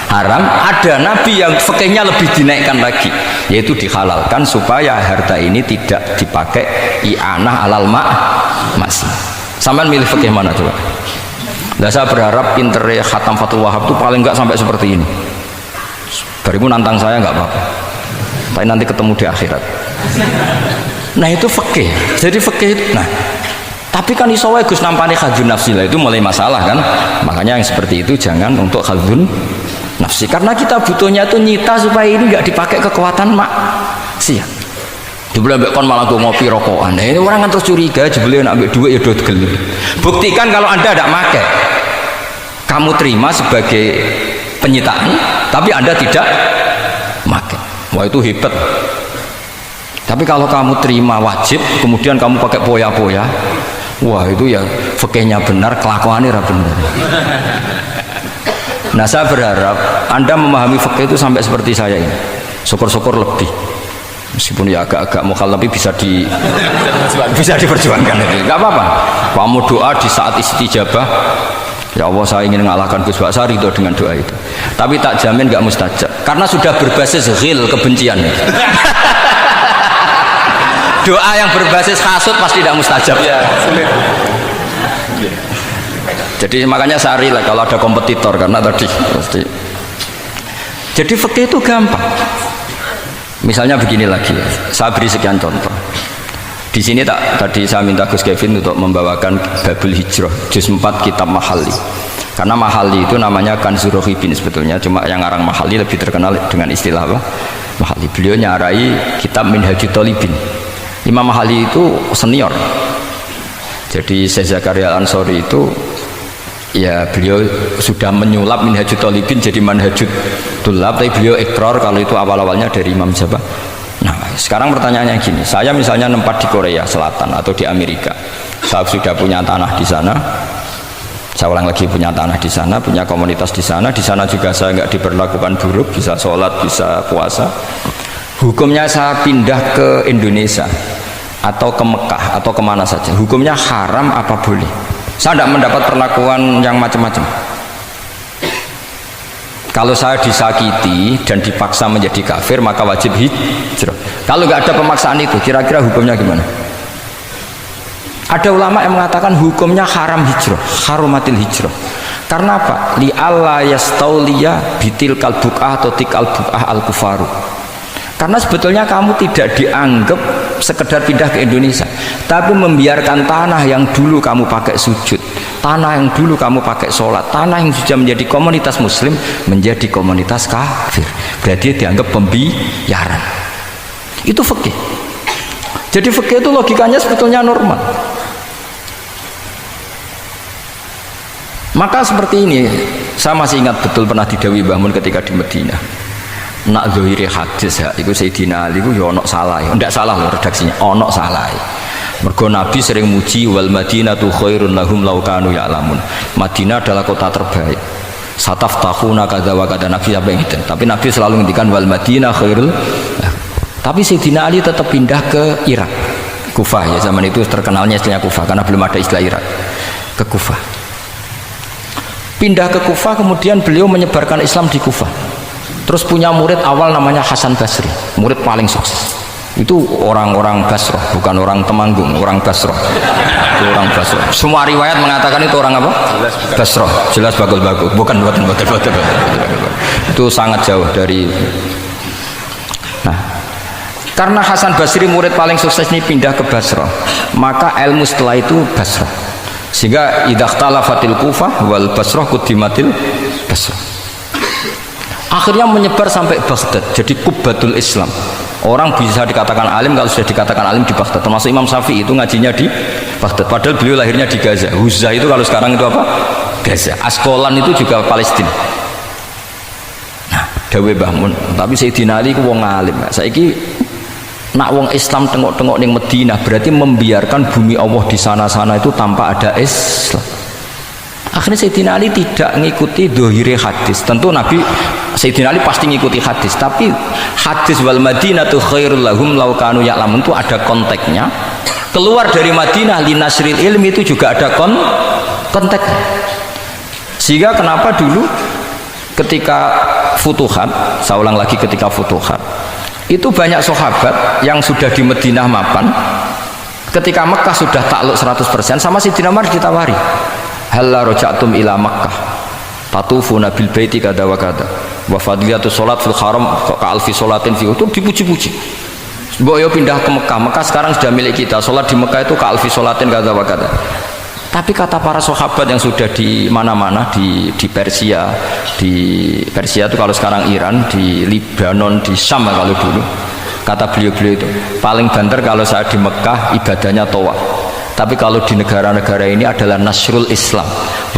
haram. Ada Nabi yang fikihnya lebih dinaikkan lagi, yaitu dihalalkan supaya harta ini tidak dipakai i'anah alal masih. Sampai milih fikih mana coba? Nah, saya berharap pintere Khatam Fathul Wahab itu paling enggak sampai seperti ini. Barimu nantang saya enggak apa-apa, tapi nanti ketemu di akhirat. Nah itu fikih. Jadi fikih itu, nah tapi kan iso wae Gus nampani khadzun nafsi lah, itu mulai masalah kan. Makanya yang seperti itu jangan untuk khadzun nafsi, karena kita butuhnya itu nyita supaya ini enggak dipakai kekuatan maksiat. Jebule mbek kon malah go ngopi rokokan. Nah, ini orang kan terus curiga, jebule nek ambek duit ya do gel. Buktikan kalau Anda tidak pakai, kamu terima sebagai penyitaan, tapi Anda tidak pakai. Wah itu hebat. Tapi kalau kamu terima wajib, kemudian kamu pakai poya-poya, wah itu ya fikihnya benar, kelakuannya benar. Nah saya berharap Anda memahami fikih itu sampai seperti saya ini. Syukur-syukur lebih. Meskipun ya agak-agak mukhalaf, tapi bisa diperjuangkan. Enggak apa-apa. Kamu doa di saat istijabah, ya Allah saya ingin mengalahkan Gus Bak, saya ridho dengan doa itu. Tapi tak jamin enggak mustajab, karena sudah berbasis ghil, kebencian. Doa yang berbasis hasud pasti tidak mustajab. Ya, sulit. Jadi makanya saya rela kalau ada kompetitor, karena tadi pasti. Jadi fikih itu gampang. Misalnya begini lagi, saya beri sekian contoh. Di sini tadi saya minta Gus Kevin untuk membawakan Babul Hijrah juz 4 kitab Mahali. Karena Mahali itu namanya Kanzur Rohibin sebetulnya, cuma yang ngarang Mahali lebih terkenal dengan istilah apa? Mahali. Beliau nyarai kitab Minhajut Thalibin. Imam Mahali itu senior. Jadi Syekh Zakaria Al-Ansori itu ya beliau sudah menyulap Minhajut Thalibin jadi Manhajut Tulab, tapi beliau ikrar kalau itu awal-awalnya dari Imam Jabah. Nah sekarang pertanyaannya gini, saya misalnya nempat di Korea Selatan atau di Amerika, saya sudah punya tanah di sana, saya ulang lagi punya tanah di sana, punya komunitas di sana juga saya nggak diperlakukan buruk, bisa sholat, bisa puasa. Hukumnya saya pindah ke Indonesia atau ke Mekah atau kemana saja, hukumnya haram apa boleh? Saya tidak mendapat perlakuan yang macam-macam. Kalau saya disakiti dan dipaksa menjadi kafir, maka wajib hijrah. Kalau nggak ada pemaksaan itu, kira-kira hukumnya gimana? Ada ulama yang mengatakan hukumnya haram hijrah, harumatil hijrah. Karena apa? Li alla yastauliya bitil kalbukah atau tikal bukah al kufaru. Karena sebetulnya kamu tidak dianggap sekedar pindah ke Indonesia, tapi membiarkan tanah yang dulu kamu pakai sujud, tanah yang dulu kamu pakai sholat, tanah yang sudah menjadi komunitas muslim menjadi komunitas kafir, berarti dianggap pembiaran. Itu fikih. Jadi fikih itu logikanya sebetulnya normal. Maka seperti ini, saya masih ingat betul pernah didhawuhi Mbah Mun ketika di Madinah. Nak zahiri hadis ya, itu Sayyidina Ali itu ya ono salah ya. Ndak salah loh redaksinya, ono salah. Mergo Nabi sering muji wal Madinatu khairun lahum law kanu ya'lamun. Madinah adalah kota terbaik. Sataftahuna kadza wa kadza, Nabi apa yang itu. Tapi Nabi selalu ngendikan wal Madinah khairul. Tapi Sayyidina Ali tetap pindah ke Irak. Kufah ya, zaman itu terkenalnya istilahnya Kufah karena belum ada istilah Irak. Ke Kufah. Pindah ke Kufah, kemudian beliau menyebarkan Islam di Kufah. Terus punya murid awal namanya Hasan Basri, murid paling sukses. Itu orang-orang Basrah, bukan orang Temanggung, orang Basrah. Itu orang Basrah. Semua riwayat mengatakan itu orang apa? Basrah. Jelas bagul-bagul, bukan batul-batul. Itu sangat jauh dari. Nah, karena Hasan Basri murid paling sukses ini pindah ke Basrah, maka ilmu setelah itu Basrah. Sehingga idza ikhtalafatil Kufah wal Basrah quddimatil Basrah. Akhirnya menyebar sampai Baghdad, jadi Kubbatul Islam. Orang bisa dikatakan alim kalau sudah dikatakan alim di Baghdad. Termasuk Imam Syafi'i itu ngajinya di Baghdad. Padahal beliau lahirnya di Gaza. Huzah itu kalau sekarang itu apa? Gaza. Askolan itu juga Palestina. Nah, dawe Mbah Mun, tapi Sayyidina Ali ku wong alim. Saiki nak wong Islam tengok-tengok ning Madinah berarti membiarkan bumi Allah di sana-sana itu tanpa ada Islam. Akhirnya Sayyidina Ali tidak mengikuti dohire hadis. Tentu Nabi Sayyidina Ali pasti mengikuti hadis, tapi hadis wal Madinatu khairul lahum law kanu ya'lamun itu ada konteksnya. Keluar dari Madinah linasril ilmi itu juga ada konteksnya. Sehingga kenapa dulu ketika futuhat, saya ulang lagi ketika futuhat, itu banyak sahabat yang sudah di Madinah mapan, ketika Mekah sudah takluk 100%, sama Sayyidina Umar ditawari, halla raja'tum ila Makkah tatufuna bil baiti kada wa kada wa fadliyatu sholat fil haram ka alfi sholatin fi, itu dipuji-puji. Mbok yo pindah ke Mekah, Mekah sekarang sudah milik kita, sholat di Mekah itu ka alfi sholatin kada wa kada. Tapi kata para sahabat yang sudah di mana-mana, di Persia itu kalau sekarang Iran, di Lebanon, di Syam kalau dulu, kata beliau-beliau itu paling banter kalau saya di Mekah ibadahnya tawaf. Tapi kalau di negara-negara ini adalah nasrul Islam.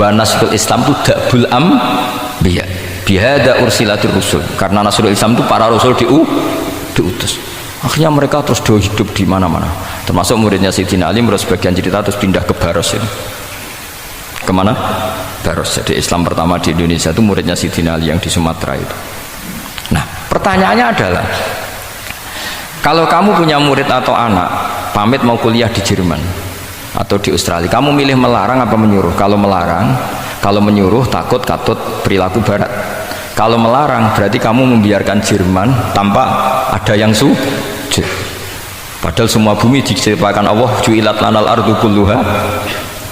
Wa nasrul Islam itu da'bul ambiya. Bihada ursilatir rusul. Karena nasrul Islam itu para rasul diutus. Akhirnya mereka terus hidup di mana-mana. Termasuk muridnya Sayyidina Ali, menurut sebagian cerita terus pindah ke Baros itu. Kemana? Baros. Jadi Islam pertama di Indonesia itu muridnya Sayyidina Ali yang di Sumatera itu. Nah, pertanyaannya adalah, kalau kamu punya murid atau anak pamit mau kuliah di Jerman atau di Australia, kamu milih melarang apa menyuruh? Kalau melarang, kalau menyuruh takut katut perilaku barat. Kalau melarang berarti kamu membiarkan Jerman tanpa ada yang sujud. Padahal semua bumi diciptakan Allah, ju'ilat lanal ardu kulluha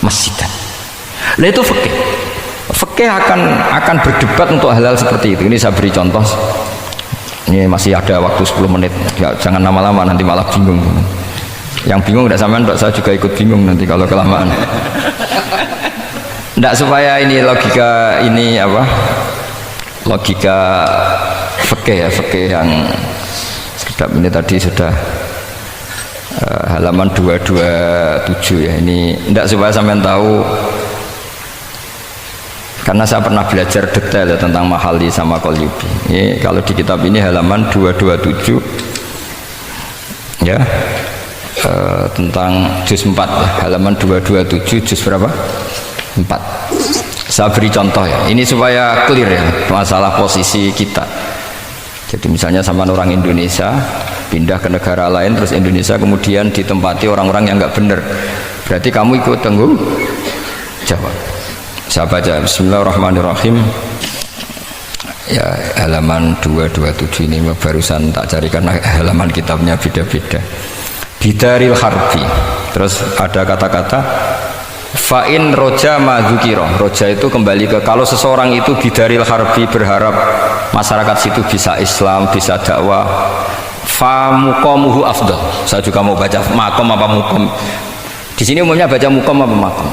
masjidan. Nah itu fikih. Fikih akan berdebat untuk hal-hal seperti itu. Ini saya beri contoh. Ini masih ada waktu 10 menit. Ya, jangan lama-lama nanti malah bingung. Yang bingung tidak sampean, saya juga ikut bingung nanti kalau kelamaan. Tidak, supaya ini logika ini apa? Logika fikih ya, fikih yang sekedap ini tadi sudah halaman 227 ya. Ini tidak, supaya sampean tahu, karena saya pernah belajar detail ya tentang Mahalli sama Qalyubi. Ini kalau di kitab ini halaman 227 ya, tentang juz 4 ya, halaman 227 juz berapa? 4. Saya beri contoh ya, ini supaya clear ya masalah posisi kita. Jadi misalnya sama orang Indonesia pindah ke negara lain, terus Indonesia kemudian ditempati orang-orang yang nggak benar, berarti kamu ikut tanggung jawab. Saya baca Bismillahirrahmanirrahim ya, halaman 227 ini barusan tak cari karena halaman kitabnya beda-beda. Bidaril harbi, terus ada kata-kata fa'in roja madzukiro. Roja itu kembali ke kalau seseorang itu bidaril harbi, berharap masyarakat situ bisa Islam, bisa dakwah, fa muqamuhu afdal. Saya juga mau baca makom apa mukom. Di sini umumnya baca mukom apa makom?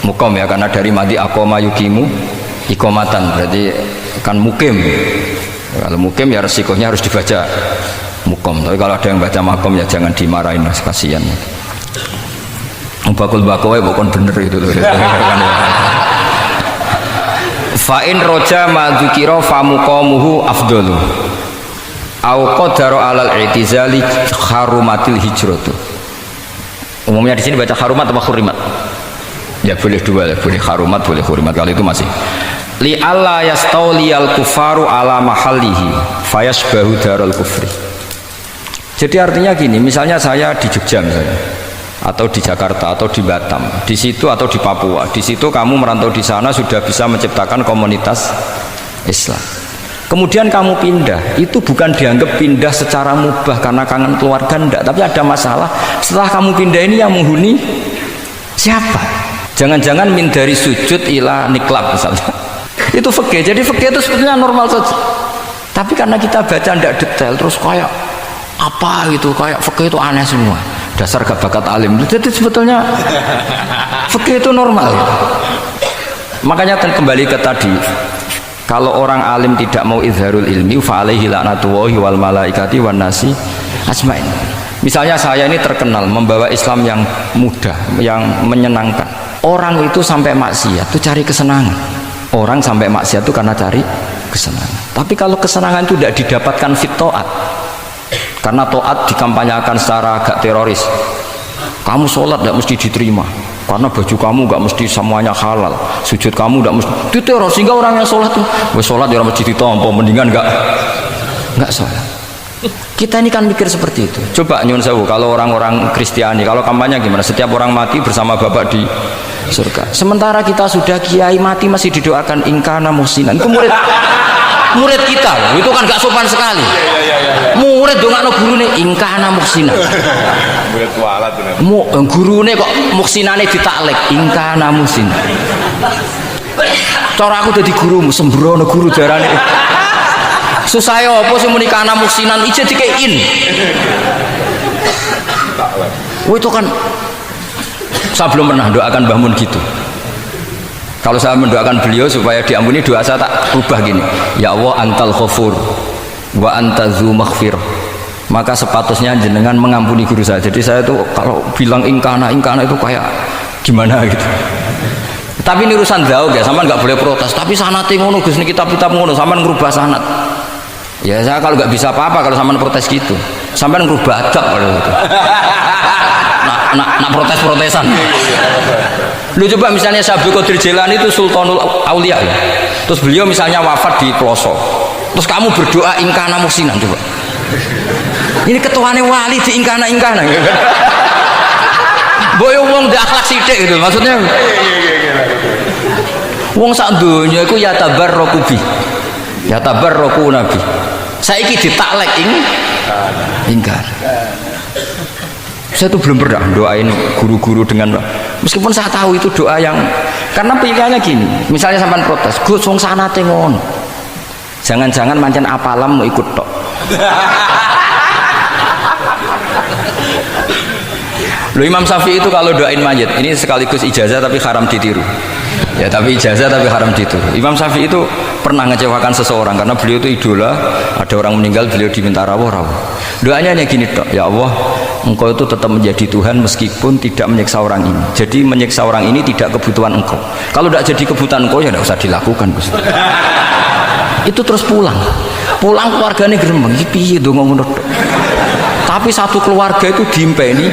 Mukom ya, karena dari madi akoma yukimu ikomatan, berarti kan mukim. Kalau mukim ya resikonya harus dibaca mukom. Tapi kalau ada yang baca makom ya jangan dimarahin, mas, kasihan. Bakul-bakul bukan bener itu loh. Fa'in roja madzukiro famuqamuhu afdalu au qadara alal i'tizali harumatil hijratu. Umumnya di sini baca harumat atau hurimat? Ya boleh dua, boleh harumat, boleh hurimat. Kalau itu masih li alla yastauliyal kufaru ala mahallihi fayasbahu darul kufri. Jadi artinya gini, misalnya saya di Jogja misalnya, atau di Jakarta atau di Batam, di situ atau di Papua, di situ kamu merantau di sana sudah bisa menciptakan komunitas Islam. Kemudian kamu pindah, itu bukan dianggap pindah secara mubah karena kangen keluarga, enggak, tapi ada masalah. Setelah kamu pindah ini yang menghuni siapa? Jangan-jangan min dari sujud ila niklab misalnya. Itu fikih. Jadi fikih itu sebetulnya normal saja. Tapi karena kita baca tidak detail, terus kayak apa gitu, kayak fikih itu aneh semua. Dasar gak bakat alim. Jadi sebetulnya fikih itu normal. Makanya kembali ke tadi, kalau orang alim tidak mau izharul ilmi, fa alaihi la'natullahi wal malaikati wan nasi ajmain. Misalnya saya ini terkenal membawa Islam yang mudah, yang menyenangkan. orang itu sampai maksiat itu cari kesenangan. Orang sampai maksiat itu karena cari kesenangan. Tapi kalau kesenangan itu tidak didapatkan fit taat, karena taat dikampanyakan secara agak teroris. Kamu sholat tidak mesti diterima, karena baju kamu nggak mesti semuanya halal, sujud kamu nggak mesti itu teror, sehingga orang yang sholat tuh, sholat di orang mesti ditompo, mendingan nggak sholat. Kita ini kan mikir seperti itu. Coba nyun sewu, kalau orang-orang Kristiani, kalau kampanye gimana? Setiap orang mati bersama Bapak di surga. Sementara kita sudah kiai mati masih didoakan ingkana muhsinan. Itu murid kita, itu kan gak sopan sekali. Murid dongakno gurune ingkana muhsinan. Murid walat bener. Gurune kok muhsinane ditaklek ingkana muhsin. Cara aku dadi gurumu sembrono guru darane. Susah ya apa sih muni kana muhsinan ije dikein. Itu kan saya belum pernah doakan Mbah Mun gitu. Kalau saya mendoakan beliau supaya diampuni, doa saya tak ubah gini, ya Allah antal ghafur wa anta dzu maghfirah, maka sepatutnya jenengan mengampuni guru saya. Jadi saya itu kalau bilang ingkana itu kayak gimana gitu. Tapi ini urusan jauh ya, sampean nggak boleh protes. Tapi sanate ngono Gus, niki kitab ngono, sampean ngerubah sanad. Ya saya kalau nggak bisa apa-apa kalau sampean protes gitu. Sampean ngerubah adab kalau gitu. Nak protes-protesan. Lu coba misalnya Syekh Qadir Jilani itu Sultanul Aulia ya. Terus beliau misalnya wafat di pelosok. Terus kamu berdoa ingkana muhsinan coba. Ini ketuane wali di ingkana. Boyo wong ndak akhlak sithik gitu maksudnya. Wong sak donya iku ya tabarruku bi. Ya tabarruku nabi. Saiki ditaklek ingkar. Saya tuh belum pernah doain guru-guru dengan, meskipun saya tahu itu doa yang, karena pilihannya gini, misalnya sampai protes, Gus wong sanate ngono, jangan-jangan mancen apalam mau ikut tok. Lo Imam Syafi'i itu kalau doain mayit, ini sekaligus ijazah tapi haram ditiru. Ya tapi ijazah tapi haram ditiru. Imam Syafi'i itu pernah ngecewakan seseorang karena beliau itu idola, ada orang meninggal beliau diminta rawuh. Doanya hanya gini tok, ya Allah, Engkau itu tetap menjadi Tuhan meskipun tidak menyiksa orang ini. Jadi menyiksa orang ini tidak kebutuhan Engkau. Kalau tidak jadi kebutuhan Engkau ya tidak usah dilakukan, Gus. Itu terus pulang keluarganya gremeng, piye do ngono tok. Tapi satu keluarga itu diimpeni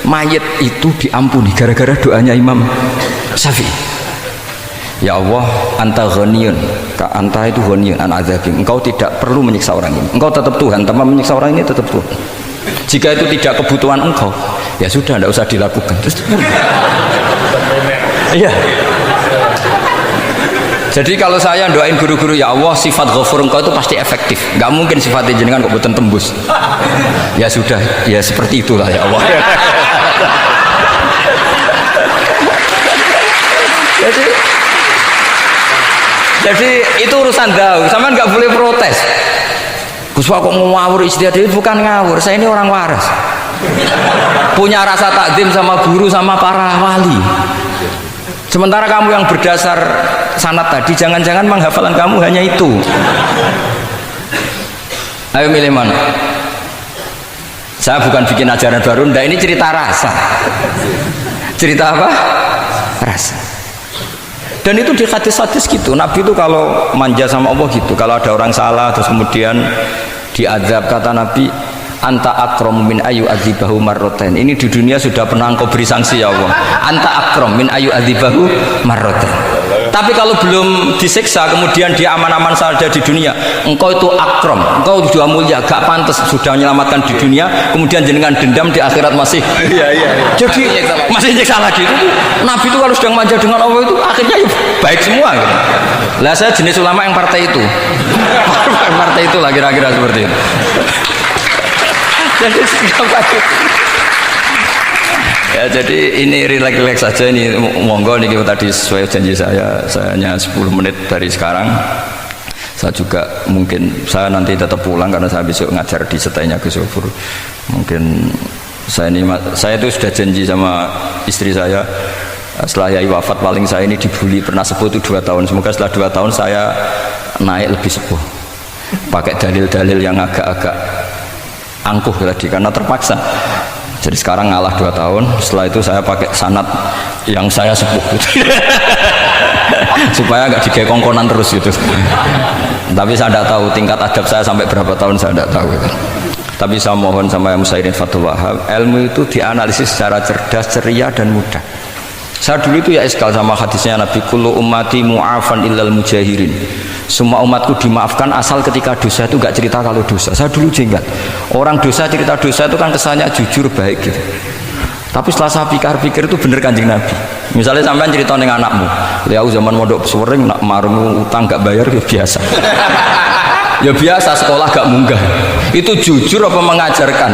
mayit itu diampuni gara-gara doanya Imam Syafi'i. Ya Allah, anta ghaniyun, anta itu ghaniyun an azabi. Engkau tidak perlu menyiksa orang ini. Engkau tetap Tuhan, tanpa menyiksa orang ini tetap Tuhan. Jika itu tidak kebutuhan engkau, ya sudah, tidak usah dilakukan. Terus iya. Jadi kalau saya doain guru-guru, ya Allah sifat ghafur engkau itu pasti efektif. Gak mungkin sifatnya jenengan kok boten tembus. Ya sudah, ya seperti itulah ya Allah. Jadi itu urusan jauh, sama nggak boleh protes. Gus kok ngawur istiadat, itu bukan ngawur, saya ini orang waras, punya rasa takdim sama guru sama para wali. Sementara kamu yang berdasar sanad tadi, jangan-jangan menghafalan kamu hanya itu. Ayo milih mana? Saya bukan bikin ajaran baru, ndak, ini cerita rasa. Cerita apa? Rasa. Dan itu di hadis-hadis gitu, Nabi itu kalau manja sama Allah gitu, kalau ada orang salah terus kemudian diazab, kata Nabi, anta akram min ayu adzibahu marrotain. Ini di dunia sudah pernah engkau beri sanksi ya Allah, anta akram min ayu adzibahu marrotain. Tapi kalau belum disiksa kemudian dia aman-aman saja di dunia, engkau itu akram, engkau sudah mulia, gak pantas sudah menyelamatkan di dunia, kemudian jenengan dendam di akhirat masih. Jadi masih nyiksa lagi. Nabi itu kalau sedang manja dengan Allah itu akhirnya ya baik semua gitu. Lah saya jenis ulama yang partai itu. Partai itu lah kira-kira seperti itu. Jadi ya, jadi ini relax saja, ini monggo nih tadi sesuai janji saya hanya 10 menit dari sekarang. Saya juga mungkin saya nanti tetap pulang karena saya besok ngajar di setainya Gus Gofur. Mungkin saya itu sudah janji sama istri saya, setelah Yai wafat paling saya ini dibully pernah sepuh itu 2 tahun. Semoga setelah 2 tahun saya naik lebih sepuh, pakai dalil-dalil yang agak-agak angkuh tadi karena terpaksa. Jadi sekarang ngalah 2 tahun, setelah itu saya pakai sanad yang saya sepuh gitu. Supaya nggak digawe kongkonan terus gitu. Tapi saya tidak tahu tingkat adab saya sampai berapa tahun, saya tidak tahu gitu. Tapi saya mohon sama yang Musairin Fathul Wahab, ilmu itu dianalisis secara cerdas, ceria dan mudah. Saya dulu itu ya iskal sama hadisnya Nabi, kullu ummati mu'afan illal mujahirin. Semua umatku dimaafkan asal ketika dosa itu gak cerita kalau dosa. Saya dulu jenggat, orang dosa cerita dosa itu kan kesannya jujur baik gitu. Tapi setelah saya pikir-pikir itu bener Kanjeng Nabi. Misalnya sampean cerita dengan anakmu, lihat zaman mondok sering nak marung utang gak bayar ya biasa. Ya biasa, sekolah gak munggah. Itu jujur apa mengajarkan?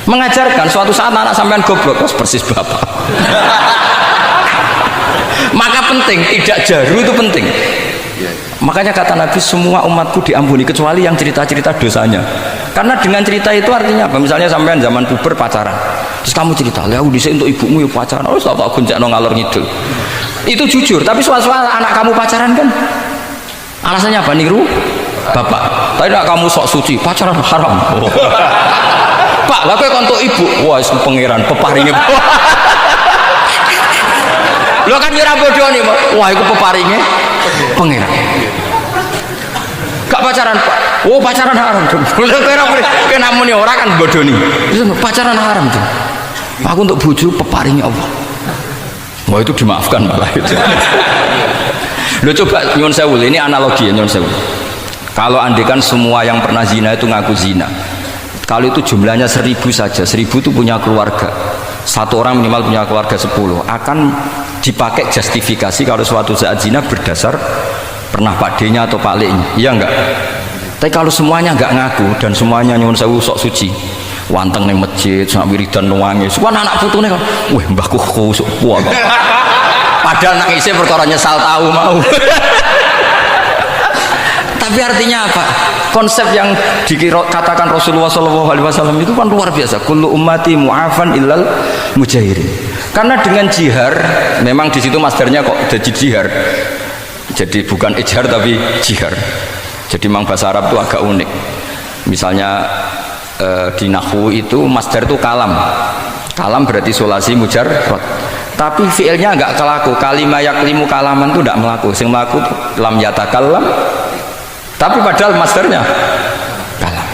Mengajarkan. Suatu saat anak sampean goblok, persis bapak. Maka penting, tidak jaru itu penting. Makanya kata Nabi, semua umatku diampuni kecuali yang cerita-cerita dosanya. Karena dengan cerita itu artinya apa? Misalnya sampean zaman puber pacaran, terus kamu cerita, lihat dhisik untuk ibumu ya pacaran, oh tak goncengno ngalor ngidul. Itu jujur, tapi soal-soal anak kamu pacaran kan alasannya apa? Niru bapak. Tapi nak kamu sok suci, pacaran haram. Pak, lah kowe kontok ibu. Wah, itu pangeran peparinge. Lo kan nyerah bodoh nih, wah itu peparingnya pangeran. Gak pacaran Pak, oh pacaran haram tuh. Kena muni orang kan bodoh nih. Pacaran haram tuh. Aku untuk bojo peparingnya Allah. Wah itu dimaafkan malah itu. Lo coba nyuwun sewu, ini analogi ya nyuwun sewu. Kalau andekan semua yang pernah zina itu ngaku zina, kalau itu jumlahnya 1000 saja, 1000 itu punya keluarga. Satu orang minimal punya keluarga 10, akan dipakai justifikasi kalau suatu saat zina berdasar pernah Pak D-nya atau Pak L-nya, iya enggak? Tapi kalau semuanya enggak ngaku dan semuanya nyuwun sewu sok suci, wanteng ning masjid, sak wiridan nangis, wah anak putune kan, wah mbahku khusuk kuat. Padahal nangisnya perkara nyesal tahu mau. Tapi artinya apa? Konsep yang dikatakan Rasulullah SAW itu kan luar biasa. Kullu ummati mu'afan illal mujahirin. Karena dengan jihar, memang di situ masdarnya kok jadi jihar. Jadi bukan ijhar tapi jihar. Jadi memang bahasa Arab itu agak unik. Misalnya di nahwu itu masdar itu kalam. Kalam berarti sulasi mujarrad. Tapi fiilnya enggak kelaku. Kalimah yaklimu kalaman itu enggak melaku. Sing melaku lam yatakallam. Tapi padahal masternya kalam.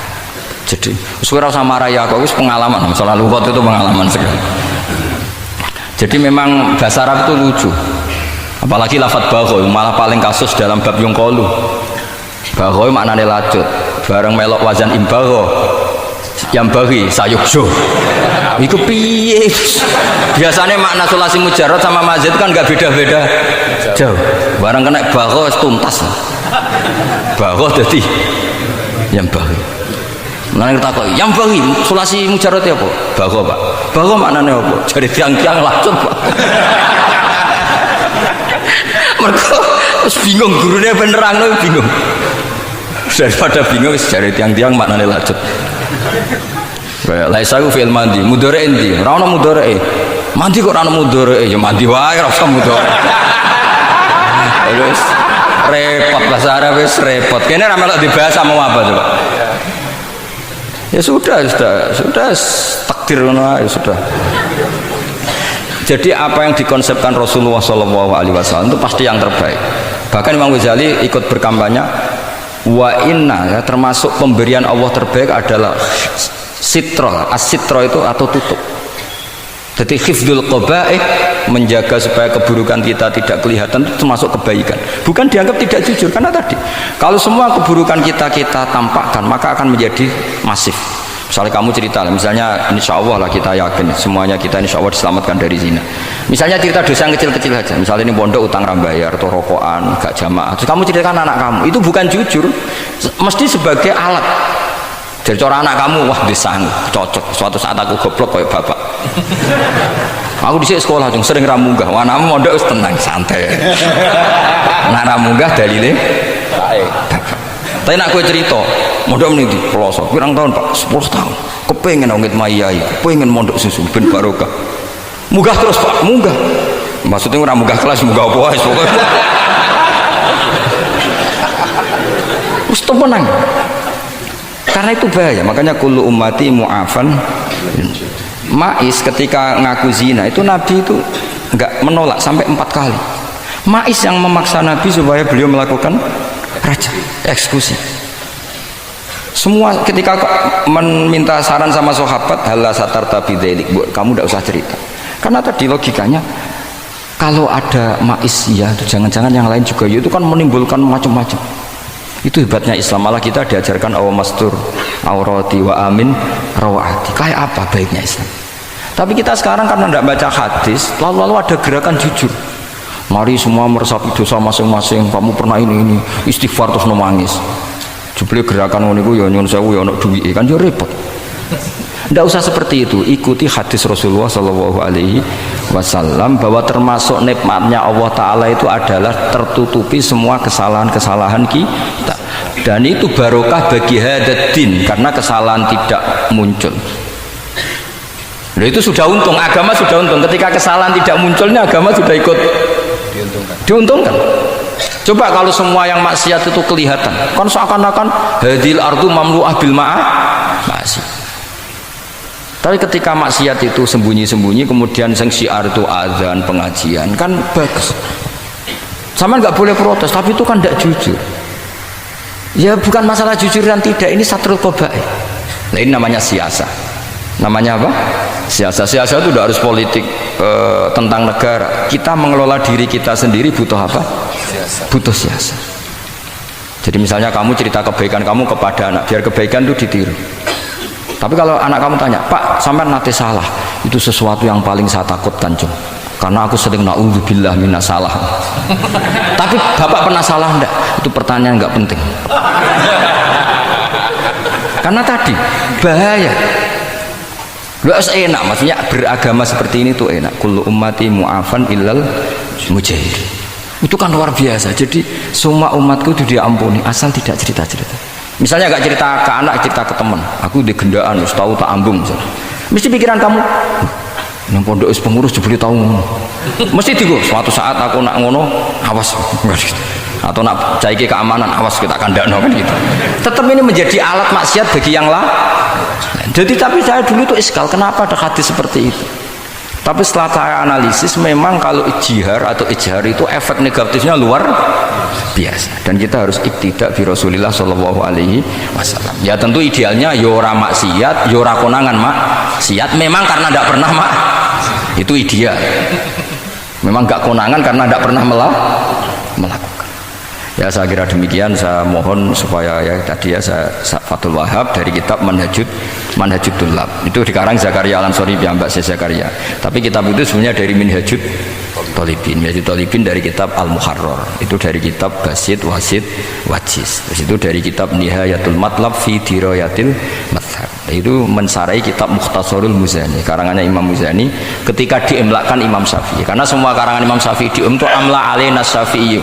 Jadi suara sama raya kok pengalaman, masalah lughat itu pengalaman sekali. Jadi memang bahasa Arab itu lucu. Apalagi lafadz bagho malah paling kasus dalam bab yungqolu. Bagho maknane lacut. Bareng melok wazan imbagho. Yang bagi sayukjo. Iku piye? Biasanya makna sulasi mujarrad sama mazid kan enggak beda-beda jauh. Bareng kena bagho tuntas. Bagoh jadi yang bagi. Nanti kita kok yang bagi sulasi mujarrad apa? Bagoh Pak. Bagoh maknanya apa? Jadi tiang-tiang lacut Pak. Mereka terus bingung gurunya benerang loh bingung. Daripada bingung jadi tiang-tiang maknanya lacut. Laisa ku fil mandi mudhari endi? Ora ono mudhari. Mandi kok ora ono mudhari? Ya mandi wae ora usah mudhari. Terus repot bahasa Arab wis repot. Kene ra melok dibahas mau apa coba? Ya sudah takdir ngono ya sudah. Jadi apa yang dikonsepkan Rasulullah SAW itu pasti yang terbaik. Bahkan Imam Ghazali ikut berkampanye wa inna ya, termasuk pemberian Allah terbaik adalah sitro. As-sitro itu atau tutup. Jadi hifdzul qaba'ih, menjaga supaya keburukan kita tidak kelihatan, itu termasuk kebaikan. Bukan dianggap tidak jujur, karena tadi kalau semua keburukan kita tampakkan maka akan menjadi masif. Misalnya kamu cerita, misalnya insya Allah lah kita yakin semuanya kita insya Allah diselamatkan dari zina. Misalnya cerita dosa yang kecil-kecil saja, misalnya ini pondok utang rambayar atau rokokan gak jamaah, terus kamu ceritakan anak kamu, itu bukan jujur, mesti sebagai alat. Jadi cara anak kamu, wah disanggup, cocok. Suatu saat aku goblok kayak bapak. Aku di sekolah cung sering ramunggah. Wah namu mondok tenang santai. Nak ramunggah dalile. Tapi nak kue cerita, mondok ini di pelosok. Pirang tahun Pak? 10 tahun. Kepengen ngit mayai, kepengen mondok susu ben barokah. Munggah terus Pak, munggah. Maksudnya orang munggah kelas, munggah apa wae pokoknya. Terus tenang. Karena itu bahaya, makanya kullu ummati mu'afan Ma'is ketika ngaku zina itu Nabi itu enggak menolak sampai 4 kali. Ma'is yang memaksa Nabi supaya beliau melakukan raja, eksekusi. Semua ketika meminta saran sama sahabat, halla satarta bidzalik, kamu tidak usah cerita. Karena tadi logikanya kalau ada Ma'is ya, jangan-jangan yang lain juga ya, itu kan menimbulkan macam-macam. Itu hebatnya Islam, malah kita diajarkan awamastur aurati wa amin rawati. Kayak apa baiknya Islam? Tapi kita sekarang karena tidak baca hadis, lalu ada gerakan jujur. Mari semua meresapi dosa masing-masing. Kamu pernah ini istighfar terus nangis. Jebule gerakan ngono iku ya nyun sewu ya ono duwike kan ya repot. Tidak usah seperti itu. Ikuti hadis Rasulullah Shallallahu Alaihi Wasallam bahwa termasuk nikmatnya Allah Taala itu adalah tertutupi semua kesalahan-kesalahan kita. Dan itu barokah bagi hadaddin karena kesalahan tidak muncul. Nah, itu sudah untung, agama sudah untung. Ketika kesalahan tidak munculnya, agama sudah ikut diuntungkan. Coba kalau semua yang maksiat itu kelihatan, kan seakan-akan hadil ardu mamlu'ah bil ma'asi. Tapi ketika maksiat itu sembunyi-sembunyi, kemudian sing syiar itu azan, pengajian, kan bagus. Sama nggak boleh protes, tapi itu kan tidak jujur. Ya bukan masalah jujur dan tidak, ini satrul qabaih. Nah, ini namanya siasa. Namanya apa? Siasa. Siasa itu tidak harus politik tentang negara. Kita mengelola diri kita sendiri butuh apa? Siasa. Butuh siasa. Jadi misalnya kamu cerita kebaikan kamu kepada anak, biar kebaikan itu ditiru. Tapi kalau anak kamu tanya, Pak, sampai nanti salah, itu sesuatu yang paling saya takutkan, Cung. Karena aku sering na'udzubillah minas salah. Tapi Bapak pernah salah enggak? Itu pertanyaan enggak penting. Karena tadi bahaya. Lu enak, maksudnya beragama seperti ini tuh enak. Kullu ummati mu'afan illal mujahir. Itu kan luar biasa. Jadi semua umatku itu diampuni asal tidak cerita-cerita. Misalnya gak cerita ke anak, cerita ke teman. Aku di gendaan, tahu tak ambung. Mesti pikiran kamu, nang pondok is pengurus jebule tahu. Mesti digo. Suatu saat aku nak ngono, awas. Atau nak caiki keamanan, awas kita kandakno kan gitu. Tetap ini menjadi alat maksiat bagi yang lain. Jadi tapi saya dulu itu iskal, kenapa ada hadis seperti itu? Tapi setelah saya analisis, memang kalau ijtihar atau ijhar itu efek negatifnya luar biasa. Dan kita harus iktidak bi Rasulillah Shallallahu Alaihi Wasallam. Ya tentu idealnya yora maksiat, yora konangan maksiat. Memang karena tidak pernah itu ideal. Memang gak konangan karena tidak pernah melakukan. Ya saya kira demikian. Saya mohon supaya ya tadi ya saya Fathul Wahab dari kitab Manhajud Tullab itu dikarang Zakaria Al-Ansori piyambak Zakaria. Tapi kitab itu sebenarnya dari Minhajud Thalibin. Minhajud Thalibin dari kitab Al-Muharrar. Itu dari kitab Basit Wasit Wajis. Terus itu dari kitab Nihayatul Matlab fi Dirayatil Madhab. Itu mensarai kitab Mukhtasarul Muzani karangannya Imam Muzani ketika diimlakan Imam Syafi'i. Karena semua karangan Imam Syafi'i itu amla alaina Syafi'i.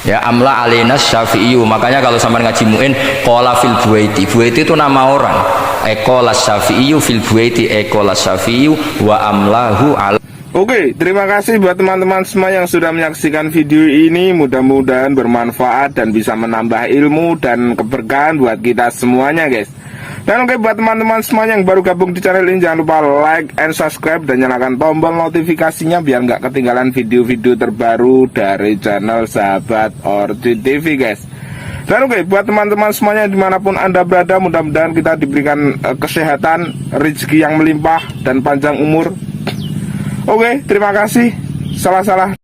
Ya amla alaina Syafi'i. Makanya kalau sampai ngaji muin qala fil buaiti. Buaiti itu nama orang. Qala Syafi'i fil buaiti qala Syafi'i wa amlahu ala. Oke, terima kasih buat teman-teman semua yang sudah menyaksikan video ini. Mudah-mudahan bermanfaat dan bisa menambah ilmu dan keberkahan buat kita semuanya, guys. Dan oke, buat teman-teman semua yang baru gabung di channel ini, jangan lupa like and subscribe dan nyalakan tombol notifikasinya biar nggak ketinggalan video-video terbaru dari channel Sahabat Orchid TV, guys. Dan oke, buat teman-teman semuanya dimanapun Anda berada, mudah-mudahan kita diberikan kesehatan, rezeki yang melimpah dan panjang umur. Oke, terima kasih. Salah-salah